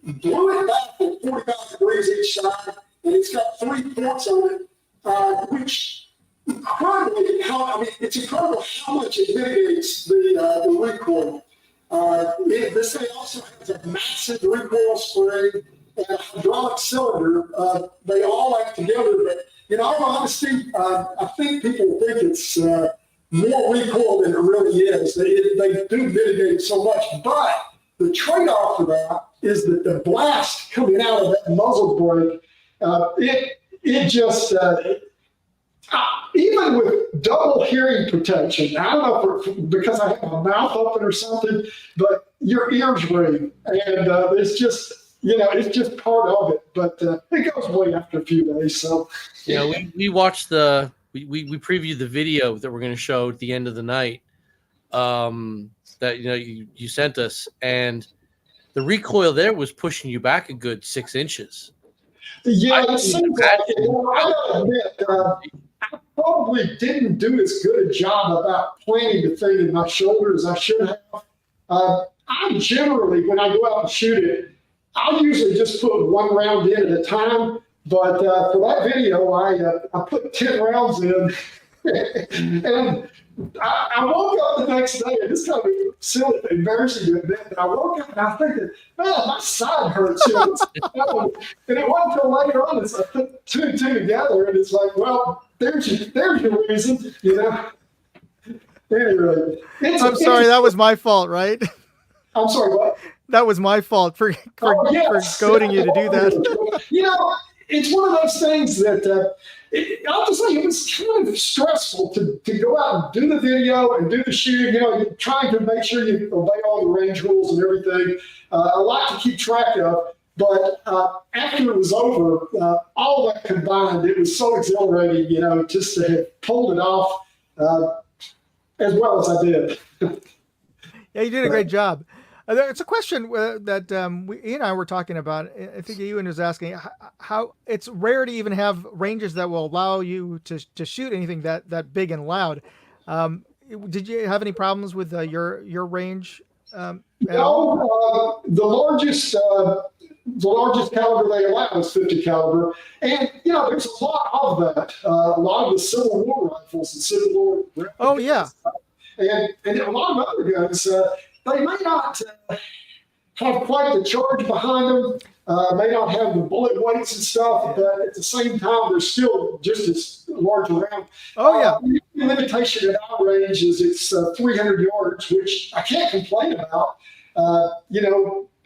blew it back at 45 degrees each side, and it's got 3 ports on it, which it's incredible how much it mitigates the recoil. This thing also has a massive recoil spring and a hydraulic cylinder. They all act together, but in all honesty, I think people think it's more recoil than it really is. They do mitigate so much, but the trade-off for that is that the blast coming out of that muzzle brake, it just, even with double hearing protection, I don't know if because I have my mouth open or something, but your ears ring, and it's just, it's just part of it. But it goes away after a few days. So, we watched we previewed the video that we're going to show at the end of the night. That you sent us, and the recoil there was pushing you back a good 6 inches. Yeah, it seems like it. I gotta admit, I probably didn't do as good a job about planting the thing in my shoulder as I should have. I generally, when I go out and shoot it, I usually just put 1 round in at a time. But for that video, I put 10 rounds in, and I woke up the next day, and it's kind of silly, embarrassing to admit, but I woke up and I was thinking, man, my side hurts. And it wasn't until later on as I put 2 and 2 together, and it's like, well, there's your reason, Anyway, sorry, that was my fault, right? I'm sorry, what? That was my fault for goading you to do that. It's one of those things that I'll just say it was kind of stressful to go out and do the video and do the shooting. Trying to make sure you obey all the range rules and everything. A lot to keep track of. But after it was over, all that combined, it was so exhilarating, just to have pulled it off as well as I did. Yeah, you did a great job. It's a question that Ian and I were talking about. I think Ewan was asking how it's rare to even have ranges that will allow you to shoot anything that big and loud. Did you have any problems with your range at all? No, the largest caliber they allow is 50 caliber, and there's a lot of that. A lot of the Civil War rifles and Civil War. Oh yeah, and a lot of other guns. They may not have quite the charge behind them. May not have the bullet weights and stuff, but at the same time, they're still just as large around. oh yeah. The limitation at our range is it's 300 yards, which I can't complain about.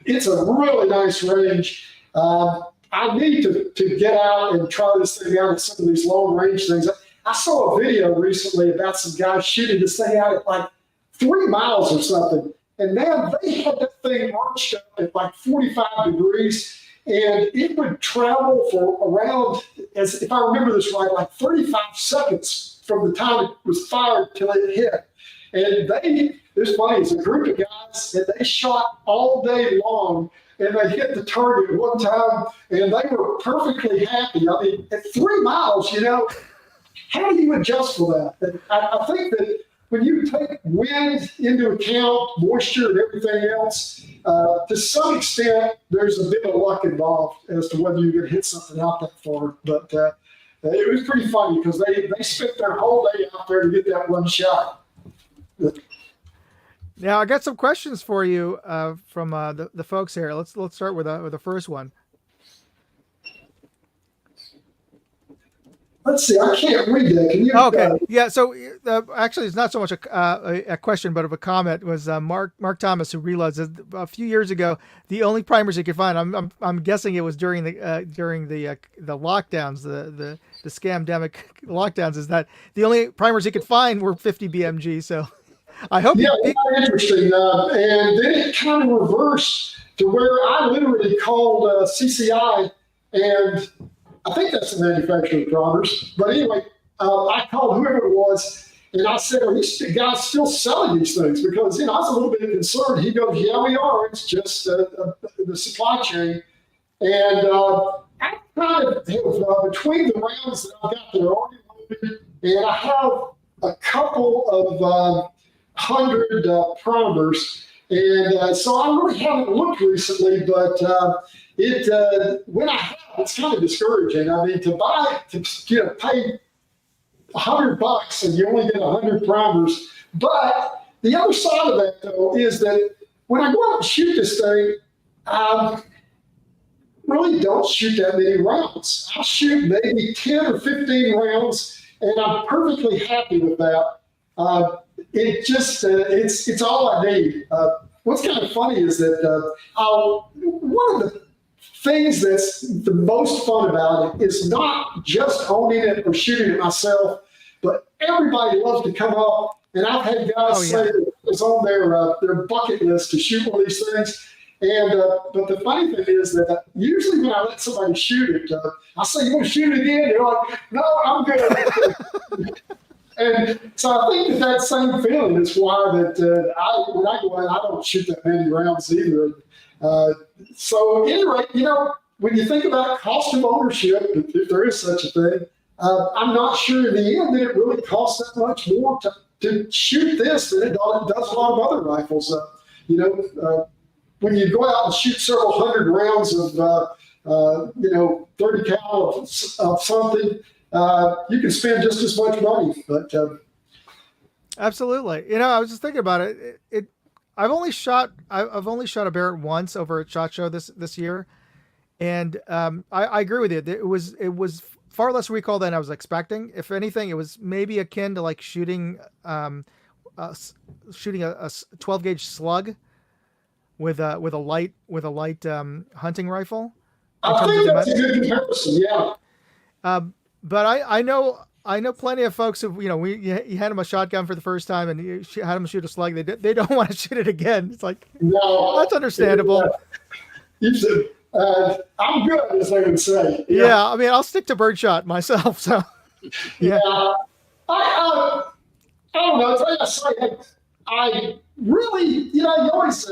It's a really nice range. I need to get out and try this thing out at some of these long range things. I saw a video recently about some guys shooting this thing out at like 3 miles or something. And man, they had that thing arched up at like 45 degrees, and it would travel for around, as if I remember this right, like 35 seconds from the time it was fired till it hit. And it's funny, it's a group of guys, and they shot all day long, and they hit the target one time, and they were perfectly happy. I mean, at 3 miles, how do you adjust for that? And I think that when you take wind into account, moisture and everything else, to some extent, there's a bit of luck involved as to whether you can hit something out that far. But it was pretty funny because they spent their whole day out there to get that one shot. Now I got some questions for you from the folks here. Let's start with the first one. Let's see. I can't read that. Can you? Okay. Yeah. So actually, it's not so much a question, but of a comment. Was Mark Thomas, who realized that a few years ago the only primers he could find. I'm guessing it was during the lockdowns, the scamdemic lockdowns. Is that the only primers he could find were 50 BMG? So I hope. Yeah, that's interesting. And then it kind of reversed to where I literally called CCI and. I think that's the manufacturer of primers. But anyway, I called whoever it was, and I said, are these guys still selling these things? Because, I was a little bit concerned. He goes, yeah, we are. It's just the supply chain. And I kind of have, between the rounds that I've got that are already loaded, and I have a couple of 100 primers. And so I really haven't looked recently, but when I have, it's kind of discouraging. I mean, to pay $100 and you only get 100 primers. But the other side of that, though, is that when I go out and shoot this thing, I really don't shoot that many rounds. I shoot maybe 10 or 15 rounds, and I'm perfectly happy with that. It's all I need. What's kind of funny is that one of the things that's the most fun about it is not just owning it or shooting it myself, but everybody loves to come up, and I've had guys say that it's on their bucket list to shoot one of these things. And but the funny thing is that usually when I let somebody shoot it, I say, "You want to shoot it again?" They're like, "No, I'm good." And so I think that same feeling is why that when I go in, I don't shoot that many rounds either. So at any rate, when you think about cost of ownership, if there is such a thing, I'm not sure in the end that it really costs that much more to shoot this than it does a lot of other rifles. When you go out and shoot several hundred rounds of 30 cal of something, you can spend just as much money. But absolutely, I was just thinking about it. I've only shot a Barrett once over at SHOT Show this year, and I agree with you. It was far less recoil than I was expecting. If anything, it was maybe akin to like shooting a 12 gauge slug with a light hunting rifle. I think that's a good comparison. Yeah. But I know plenty of folks who, you hand them a shotgun for the first time and you had them shoot a slug. They don't want to shoot it again. It's like, no, that's understandable. I'm good, as they would say. Yeah. I mean, I'll stick to birdshot myself. So, yeah. I don't know. I say, I really, you always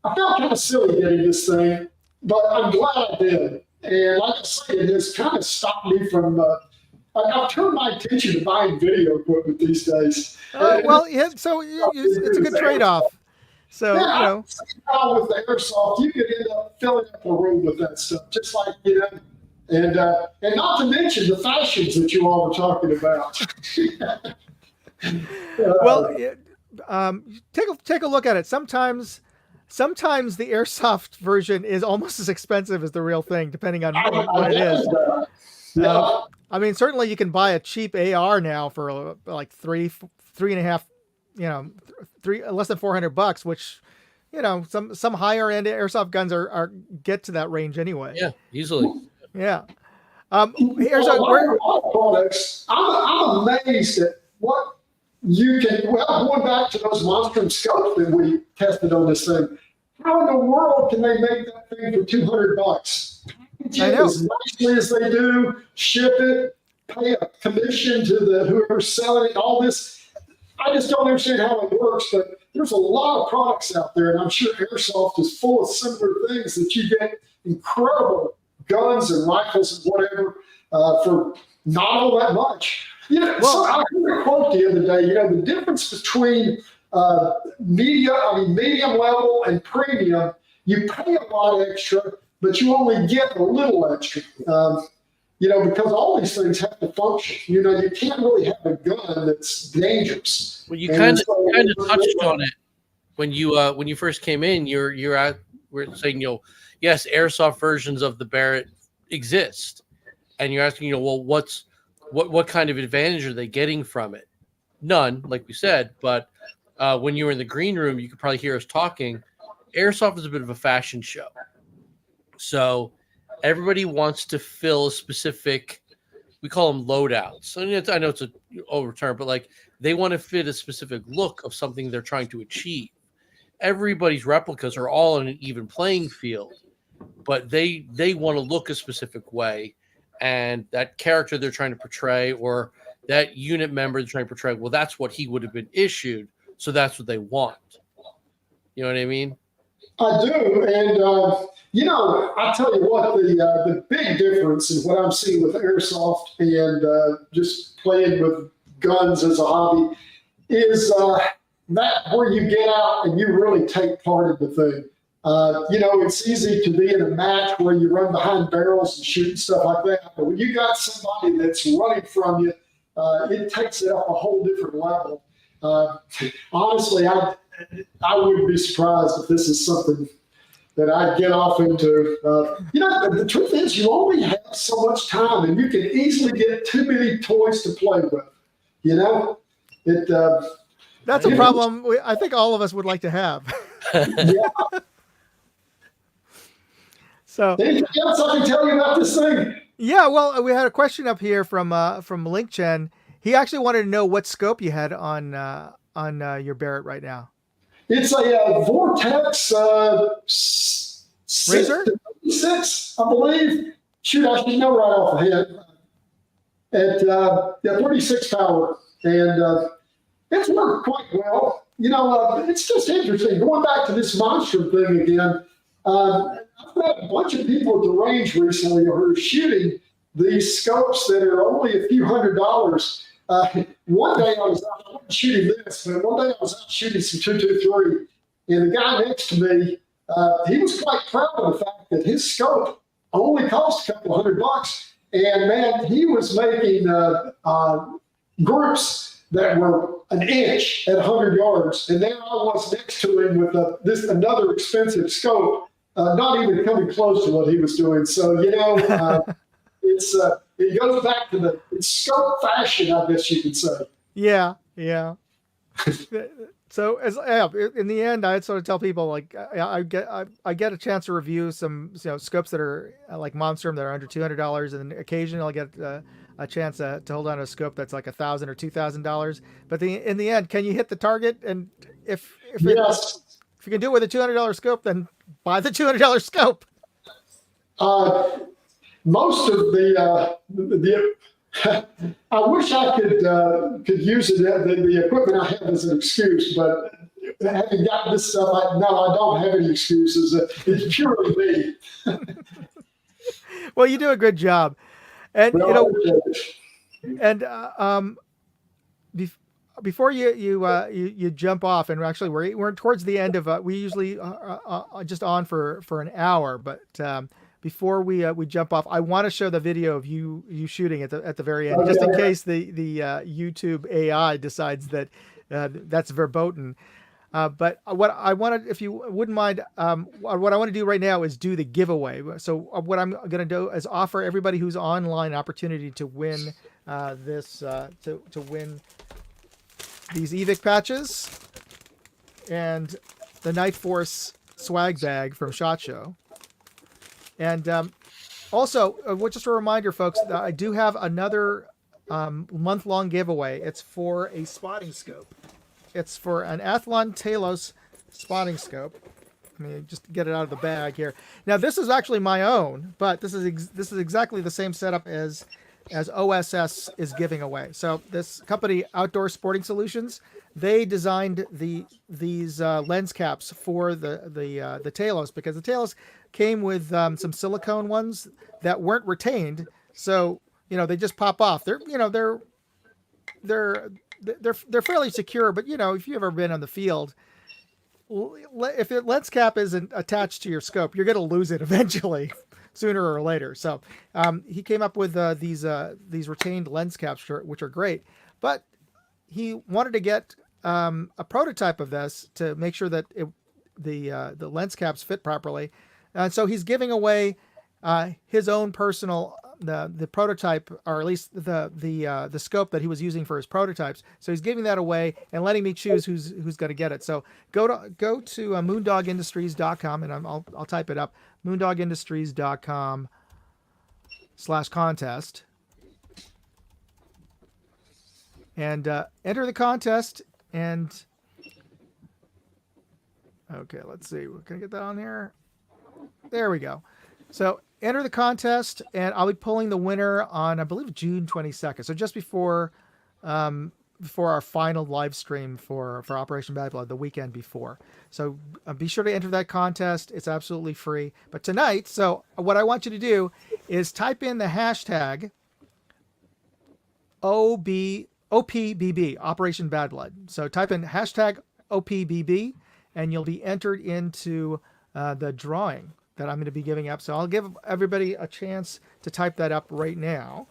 I felt kind of silly getting this thing, but I'm glad I did. And like I say, it has kind of stopped me from. I've turned my attention to buying video equipment these days. Well, yeah, so it's a good trade-off. So, Yeah, you know, now with the airsoft, you could end up filling up a room with that stuff, just like and not to mention the fashions that you all were talking about. well, take a look at it. Sometimes the airsoft version is almost as expensive as the real thing, depending on what it is. Yeah. I mean, certainly you can buy a cheap AR now for like three and a half, less than $400, which, some higher end airsoft guns are get to that range anyway. Yeah, easily. Yeah. Here's a lot of products. I'm amazed at what you can. Well, going back to those Monstrum scopes that we tested on this thing, how in the world can they make that thing for $200? I know. As nicely as they do, ship it, pay a commission to whoever's selling it, all this. I just don't understand how it works, but there's a lot of products out there, and I'm sure Airsoft is full of similar things that you get incredible guns and rifles and whatever for not all that much. So I heard a quote the other day, the difference between medium level and premium, you pay a lot extra, but you only get a little extra, because all these things have to function. You can't really have a gun that's dangerous. Well, you kind of touched on it when you first came in. We're saying, yes, airsoft versions of the Barrett exist, and you're asking, well, what kind of advantage are they getting from it? None, like we said. But when you were in the green room, you could probably hear us talking. Airsoft is a bit of a fashion show. So everybody wants to fill a specific, we call them loadouts. I know it's an over term, but like they want to fit a specific look of something they're trying to achieve. Everybody's replicas are all on an even playing field, but they want to look a specific way. And that character they're trying to portray, or that unit member they're trying to portray, well, that's what he would have been issued. So that's what they want. You know what I mean? I do, and I tell you what, the big difference in what I'm seeing with airsoft and just playing with guns as a hobby is that where you get out and you really take part in the thing. It's easy to be in a match where you run behind barrels and shoot and stuff like that, but when you got somebody that's running from you, it takes it up a whole different level. Honestly, I wouldn't be surprised if this is something that I'd get off into. The truth is, you only have so much time, and you can easily get too many toys to play with. That's a problem I think all of us would like to have. Yeah. So anything else I can tell you about this thing? Yeah, well, we had a question up here from Link Chen. He actually wanted to know what scope you had on your Barrett right now. It's a Vortex Razor? 6, I believe. Shoot, I should know right off the head. At 36 power, and it's worked quite well. It's just interesting. Going back to this Monstrum thing again, I've met a bunch of people at the range recently who are shooting these scopes that are only a few $100s. One day I wasn't shooting this, but one day I was out shooting some 223, and the guy next to me, he was quite proud of the fact that his scope only cost a couple $100, and man, he was making groups that were an inch at 100 yards, and there I was next to him with another expensive scope, not even coming close to what he was doing. So it goes back to it's scope fashion, I guess you could say. Yeah. So in the end, I'd sort of tell people like I get a chance to review some scopes that are like Monstrum that are under $200, and occasionally I'll get a chance to hold on to a scope that's like $1,000 or $2,000. But in the end, can you hit the target? And if you can do it with a $200 scope, then buy the $200 scope. Most of the I wish I could use it, the equipment I have as an excuse, but having gotten this stuff, I don't have any excuses. It's purely me. Well, you do a good job. And, Well, you know, okay. and before you jump off, and actually we're towards the end of we usually just on for an hour, but before we jump off, I want to show the video of you shooting at the very end, just in case the YouTube AI decides that that's verboten. But what I wanted, if you wouldn't mind, what I want to do right now is do the giveaway. So what I'm going to do is offer everybody who's online an opportunity to win to win these EVIC patches and the Night Force swag bag from SHOT Show. And also, just a reminder, folks, that I do have another month-long giveaway. It's for a spotting scope. It's for an Athlon Talos spotting scope. Let me just get it out of the bag here. Now, this is actually my own, but this is exactly the same setup as OSS is giving away. So this company, Outdoor Sporting Solutions, they designed these lens caps for the Talos, because the Talos came with some silicone ones that weren't retained. So, they just pop off. They're fairly secure, but if you've ever been on the field, if the lens cap isn't attached to your scope, you're going to lose it eventually, sooner or later. So he came up with these retained lens caps, which are great, but he wanted to get a prototype of this to make sure that the lens caps fit properly, and so he's giving away his own personal the prototype, or at least the scope that he was using for his prototypes. So he's giving that away and letting me choose who's going to get it. So go to moondogindustries.com, and I'll type it up, moondogindustries.com/contest, and enter the contest. And okay, let's see, we're gonna get that on here. There we go. So enter the contest, and I'll be pulling the winner on, I believe, June 22nd. So just before our final live stream for Operation Bad Blood, the weekend before. So be sure to enter that contest. It's absolutely free. But tonight, so what I want you to do is type in the hashtag OPBB, Operation Bad Blood. So type in hashtag OPBB, and you'll be entered into the drawing that I'm going to be giving up. So I'll give everybody a chance to type that up right now.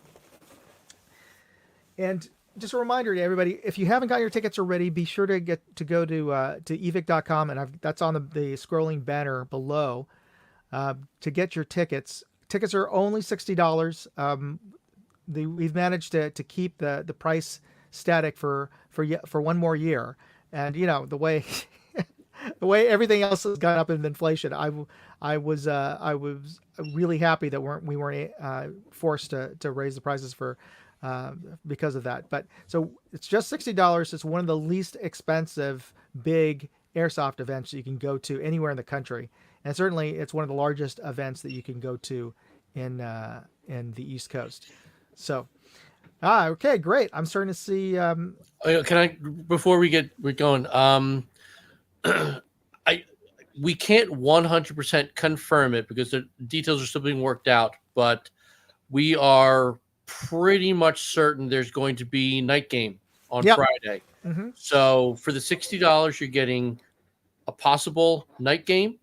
And just a reminder to everybody, if you haven't got your tickets already, be sure to go to evic.com, and that's on the scrolling banner below to get your tickets. Tickets are only $60. We've managed to keep the price static for one more year. And the way the way everything else has gone up in inflation, I was really happy that we weren't forced to raise the prices for because of that. But so it's just $60. It's one of the least expensive big airsoft events you can go to anywhere in the country, and certainly it's one of the largest events that you can go to in the East Coast. So, okay, great. I'm starting to see. Can I, before we get going, we can't 100% confirm it because the details are still being worked out, but we are pretty much certain there's going to be night game on Friday. Mm-hmm. So for the $60, you're getting a possible night game.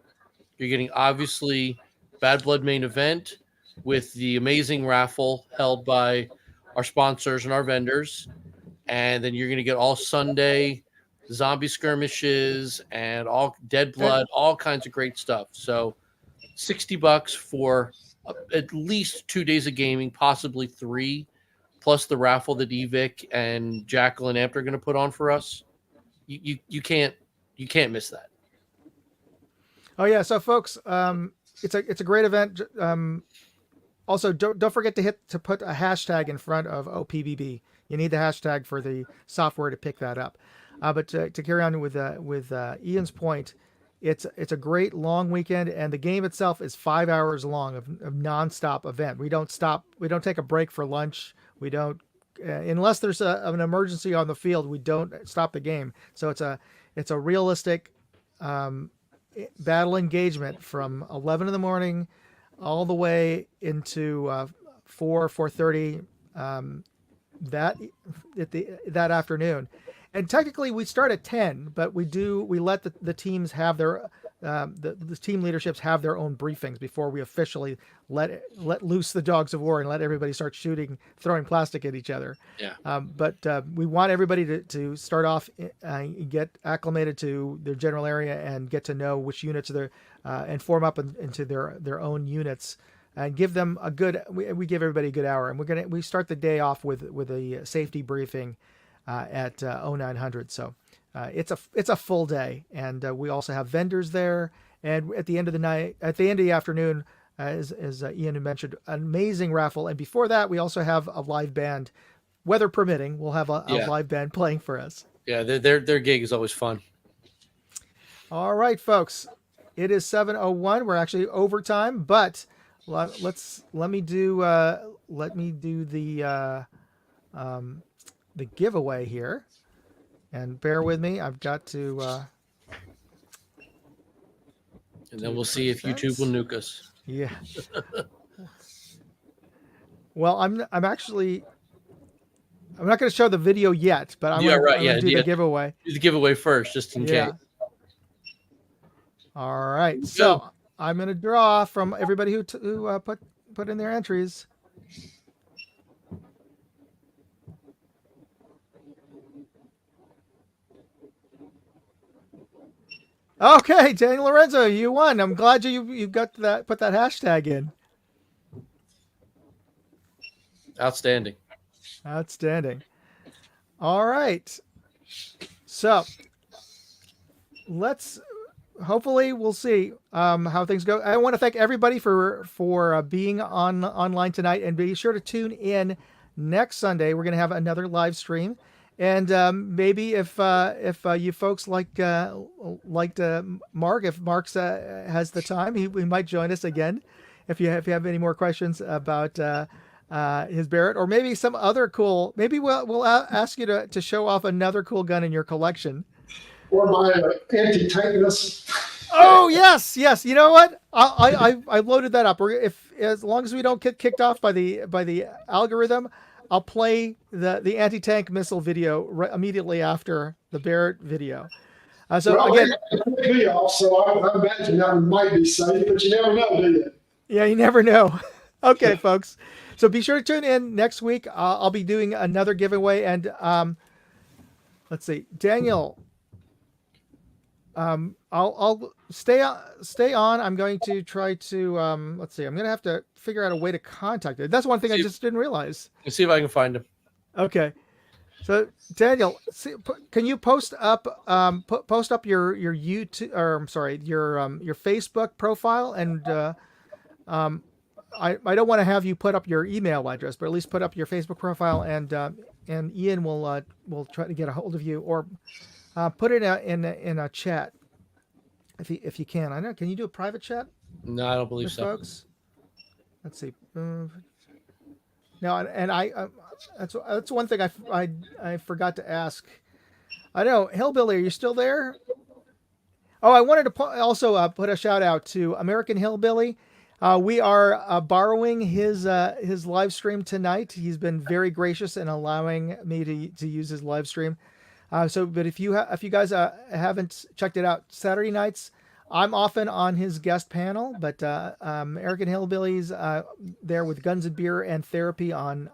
You're getting obviously Bad Blood main event with the amazing raffle held by our sponsors and our vendors. And then you're going to get all Sunday zombie skirmishes and all Dead Blood, all kinds of great stuff. So $60 for at least 2 days of gaming, possibly 3, plus the raffle that Evic and Jackal and Amped are going to put on for us. You can't miss that. Oh yeah, so folks, it's a great event. Also, don't forget to put a hashtag in front of OPBB. You need the hashtag for the software to pick that up. But to carry on with Ian's point, it's a great long weekend, and the game itself is 5 hours long of nonstop event. We don't stop. We don't take a break for lunch. We don't, unless there's an emergency on the field, we don't stop the game. So it's a realistic battle engagement from 11 in the morning all the way into 4:30 that afternoon. And technically we start at 10, but we let the teams have their the team leaderships have their own briefings before we officially let loose the dogs of war and let everybody start shooting, throwing plastic at each other. Yeah. But we want everybody to start off, get acclimated to their general area and get to know which units are there, and form up into their own units, and give them a good. We give everybody a good hour, and we start the day off with a safety briefing at 0900. So it's a full day, and we also have vendors there. And at the end of the afternoon, as Ian had mentioned, an amazing raffle. And before that, we also have a live band, weather permitting. We'll have a live band playing for us. Yeah, their gig is always fun. All right, folks, it is 7:01. We're actually overtime, but let me do the giveaway here, and bear with me. I've got to. And then we'll see if YouTube will nuke us. Yeah. Well, I'm not going to show the video yet, but I'm going to do the giveaway. Do the giveaway first, just in case. All right. So I'm going to draw from everybody who put in their entries. Okay, Daniel Lorenzo, you won. I'm glad you got that. Put that hashtag in. Outstanding. All right. So hopefully we'll see how things go. I want to thank everybody for being online tonight, and be sure to tune in next Sunday. We're going to have another live stream. And maybe if you folks liked Mark, if Mark has the time, he might join us again. If you have any more questions about his Barrett, or maybe some other cool, maybe we'll ask you to show off another cool gun in your collection. Or my anti-tank missile. Oh yes. You know what? I loaded that up. As long as we don't get kicked off by the algorithm, I'll play the anti-tank missile video immediately after the Barrett video. So I imagine that might be safe, but you never know, do you? Yeah, you never know. Okay, folks. So be sure to tune in next week. I'll be doing another giveaway, and let's see, Daniel. I'll stay on. I'm going to try to let's see. I'm going to have to figure out a way to contact it. That's one thing I just didn't realize. Let's see if I can find him. Okay. So Daniel, can you post up your YouTube, or I'm sorry, your Facebook profile, and I don't want to have you put up your email address, but at least put up your Facebook profile, and Ian will try to get a hold of you, or put it in a chat if you can. I know. Can you do a private chat? No, I don't believe so. Folks, let's see. No, and that's one thing I forgot to ask. I know, Hillbilly, are you still there? Oh, I wanted to also put a shout out to American Hillbilly. We are borrowing his live stream tonight. He's been very gracious in allowing me to use his live stream. But if you guys haven't checked it out, Saturday nights, I'm often on his guest panel, but American Hillbillies there with Guns and Beer and Therapy on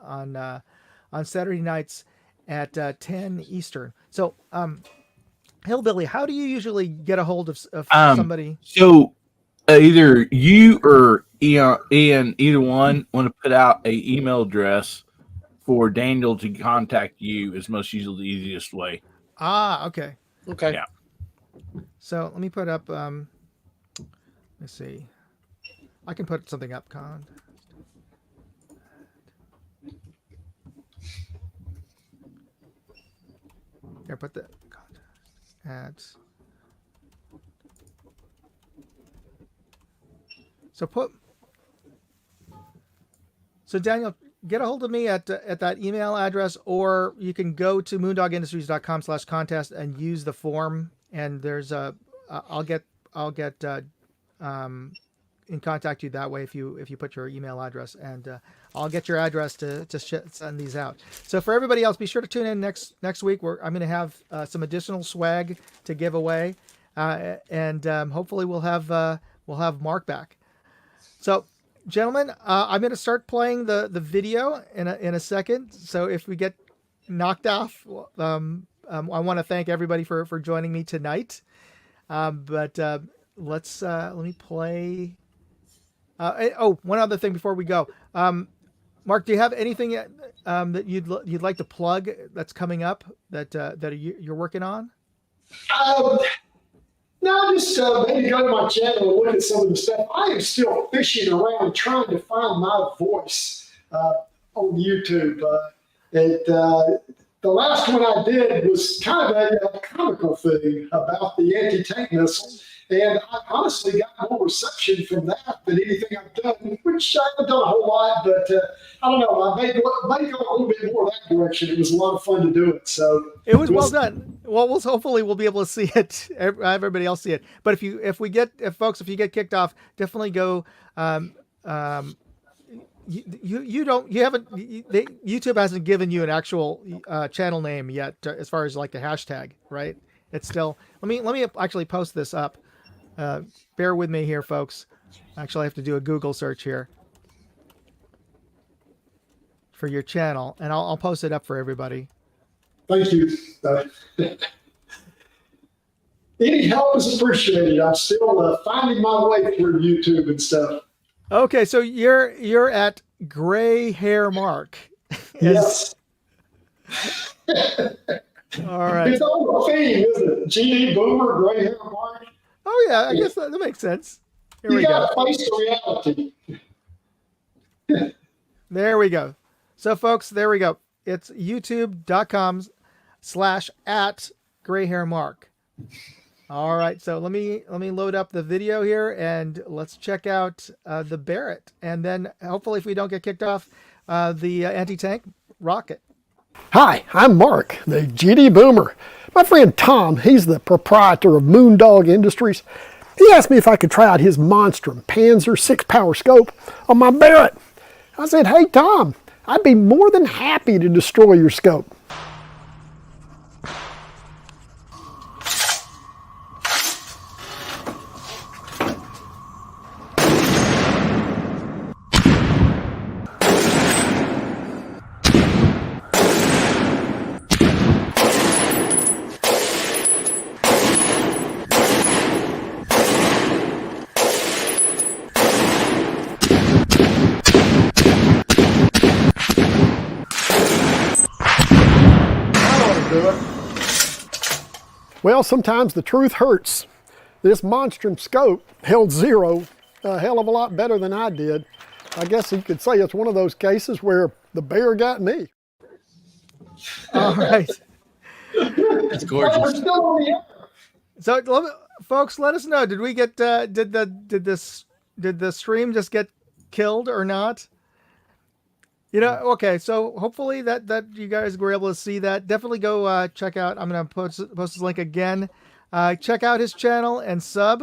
Saturday nights at 10 Eastern. So, Hillbilly, how do you usually get a hold of somebody? So either you or Ian, either one, want to put out an email address for Daniel to contact you is most usually the easiest way. Okay. Yeah. So let me put up, let's see. I can put something up, Here, put the ads. So Daniel, get a hold of me at that email address, or you can go to moondogindustries.com/contest and use the form and there's a I'll get in contact you that way if you put your email address, and I'll get your address to send these out. So for everybody else, be sure to tune in next week where I'm going to have some additional swag to give away, and hopefully we'll have Mark back. So gentlemen, I'm going to start playing the video in a second. So if we get knocked off, I want to thank everybody for joining me tonight. But let me play. One other thing before we go. Mark, do you have anything that you'd like to plug that's coming up that you're working on? No, just maybe go to my channel and look at some of the stuff. I am still fishing around trying to find my voice on YouTube. The last one I did was kind of a comical thing about the anti-tank missiles. And I honestly got more reception from that than anything I've done, which I haven't done a whole lot, but I don't know. I may go a little bit more that direction. It was a lot of fun to do it. So it was well done. Well, hopefully we'll be able to see it. Everybody else see it. But if you get kicked off, definitely go. YouTube hasn't given you an actual channel name yet, as far as like the hashtag, right? It's still. Let me actually post this up. Bear with me here, folks. Actually, I have to do a Google search here for your channel, and I'll post it up for everybody. Thank you. Any help is appreciated. I'm still finding my way through YouTube and stuff. Okay, so you're at Gray Hair Mark. Yes. All right. It's all a theme, isn't it? GD Boomer, Gray Hair Mark. Oh yeah, I guess that makes sense. Here we go. You got to face the reality. There we go. So folks, there we go. It's youtube.com/@grayhairmark. All right, so let me load up the video here and let's check out the Barrett, and then hopefully if we don't get kicked off, the anti-tank rocket. Hi, I'm Mark, the GD Boomer. My friend Tom, he's the proprietor of Moondog Industries. He asked me if I could try out his Monstrum Panzer 6-power scope on my Barrett. I said, hey Tom, I'd be more than happy to destroy your scope. Well, sometimes the truth hurts. This Monstrum scope held 0 a hell of a lot better than I did. I guess you could say it's one of those cases where the bear got me. All right. That's gorgeous. So, folks, let us know. Did we get did the stream just get killed or not? You know, okay. So hopefully that you guys were able to see that. Definitely go check out. I'm gonna post his link again. Check out his channel and sub.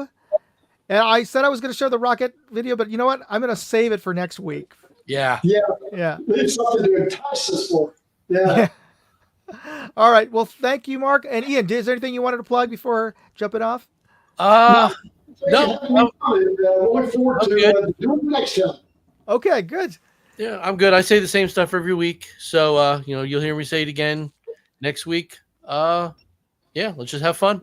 And I said I was gonna show the rocket video, but you know what? I'm gonna save it for next week. Yeah. Yeah. Leave something to entice us for. Yeah. All right. Well, thank you, Mark. And Ian, is there anything you wanted to plug before jumping off? No. Look forward to doing it next time. Okay, good. Yeah, I'm good. I say the same stuff every week. So, you'll hear me say it again next week. Yeah, let's just have fun.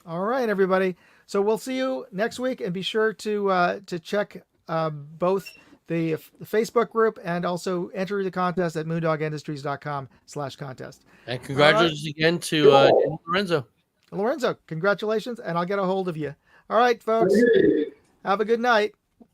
All right, everybody. So we'll see you next week, and be sure to check both the Facebook group and also enter the contest at moondogindustries.com/contest. And congratulations again to Lorenzo. Lorenzo, congratulations, and I'll get a hold of you. All right, folks. Have a good night.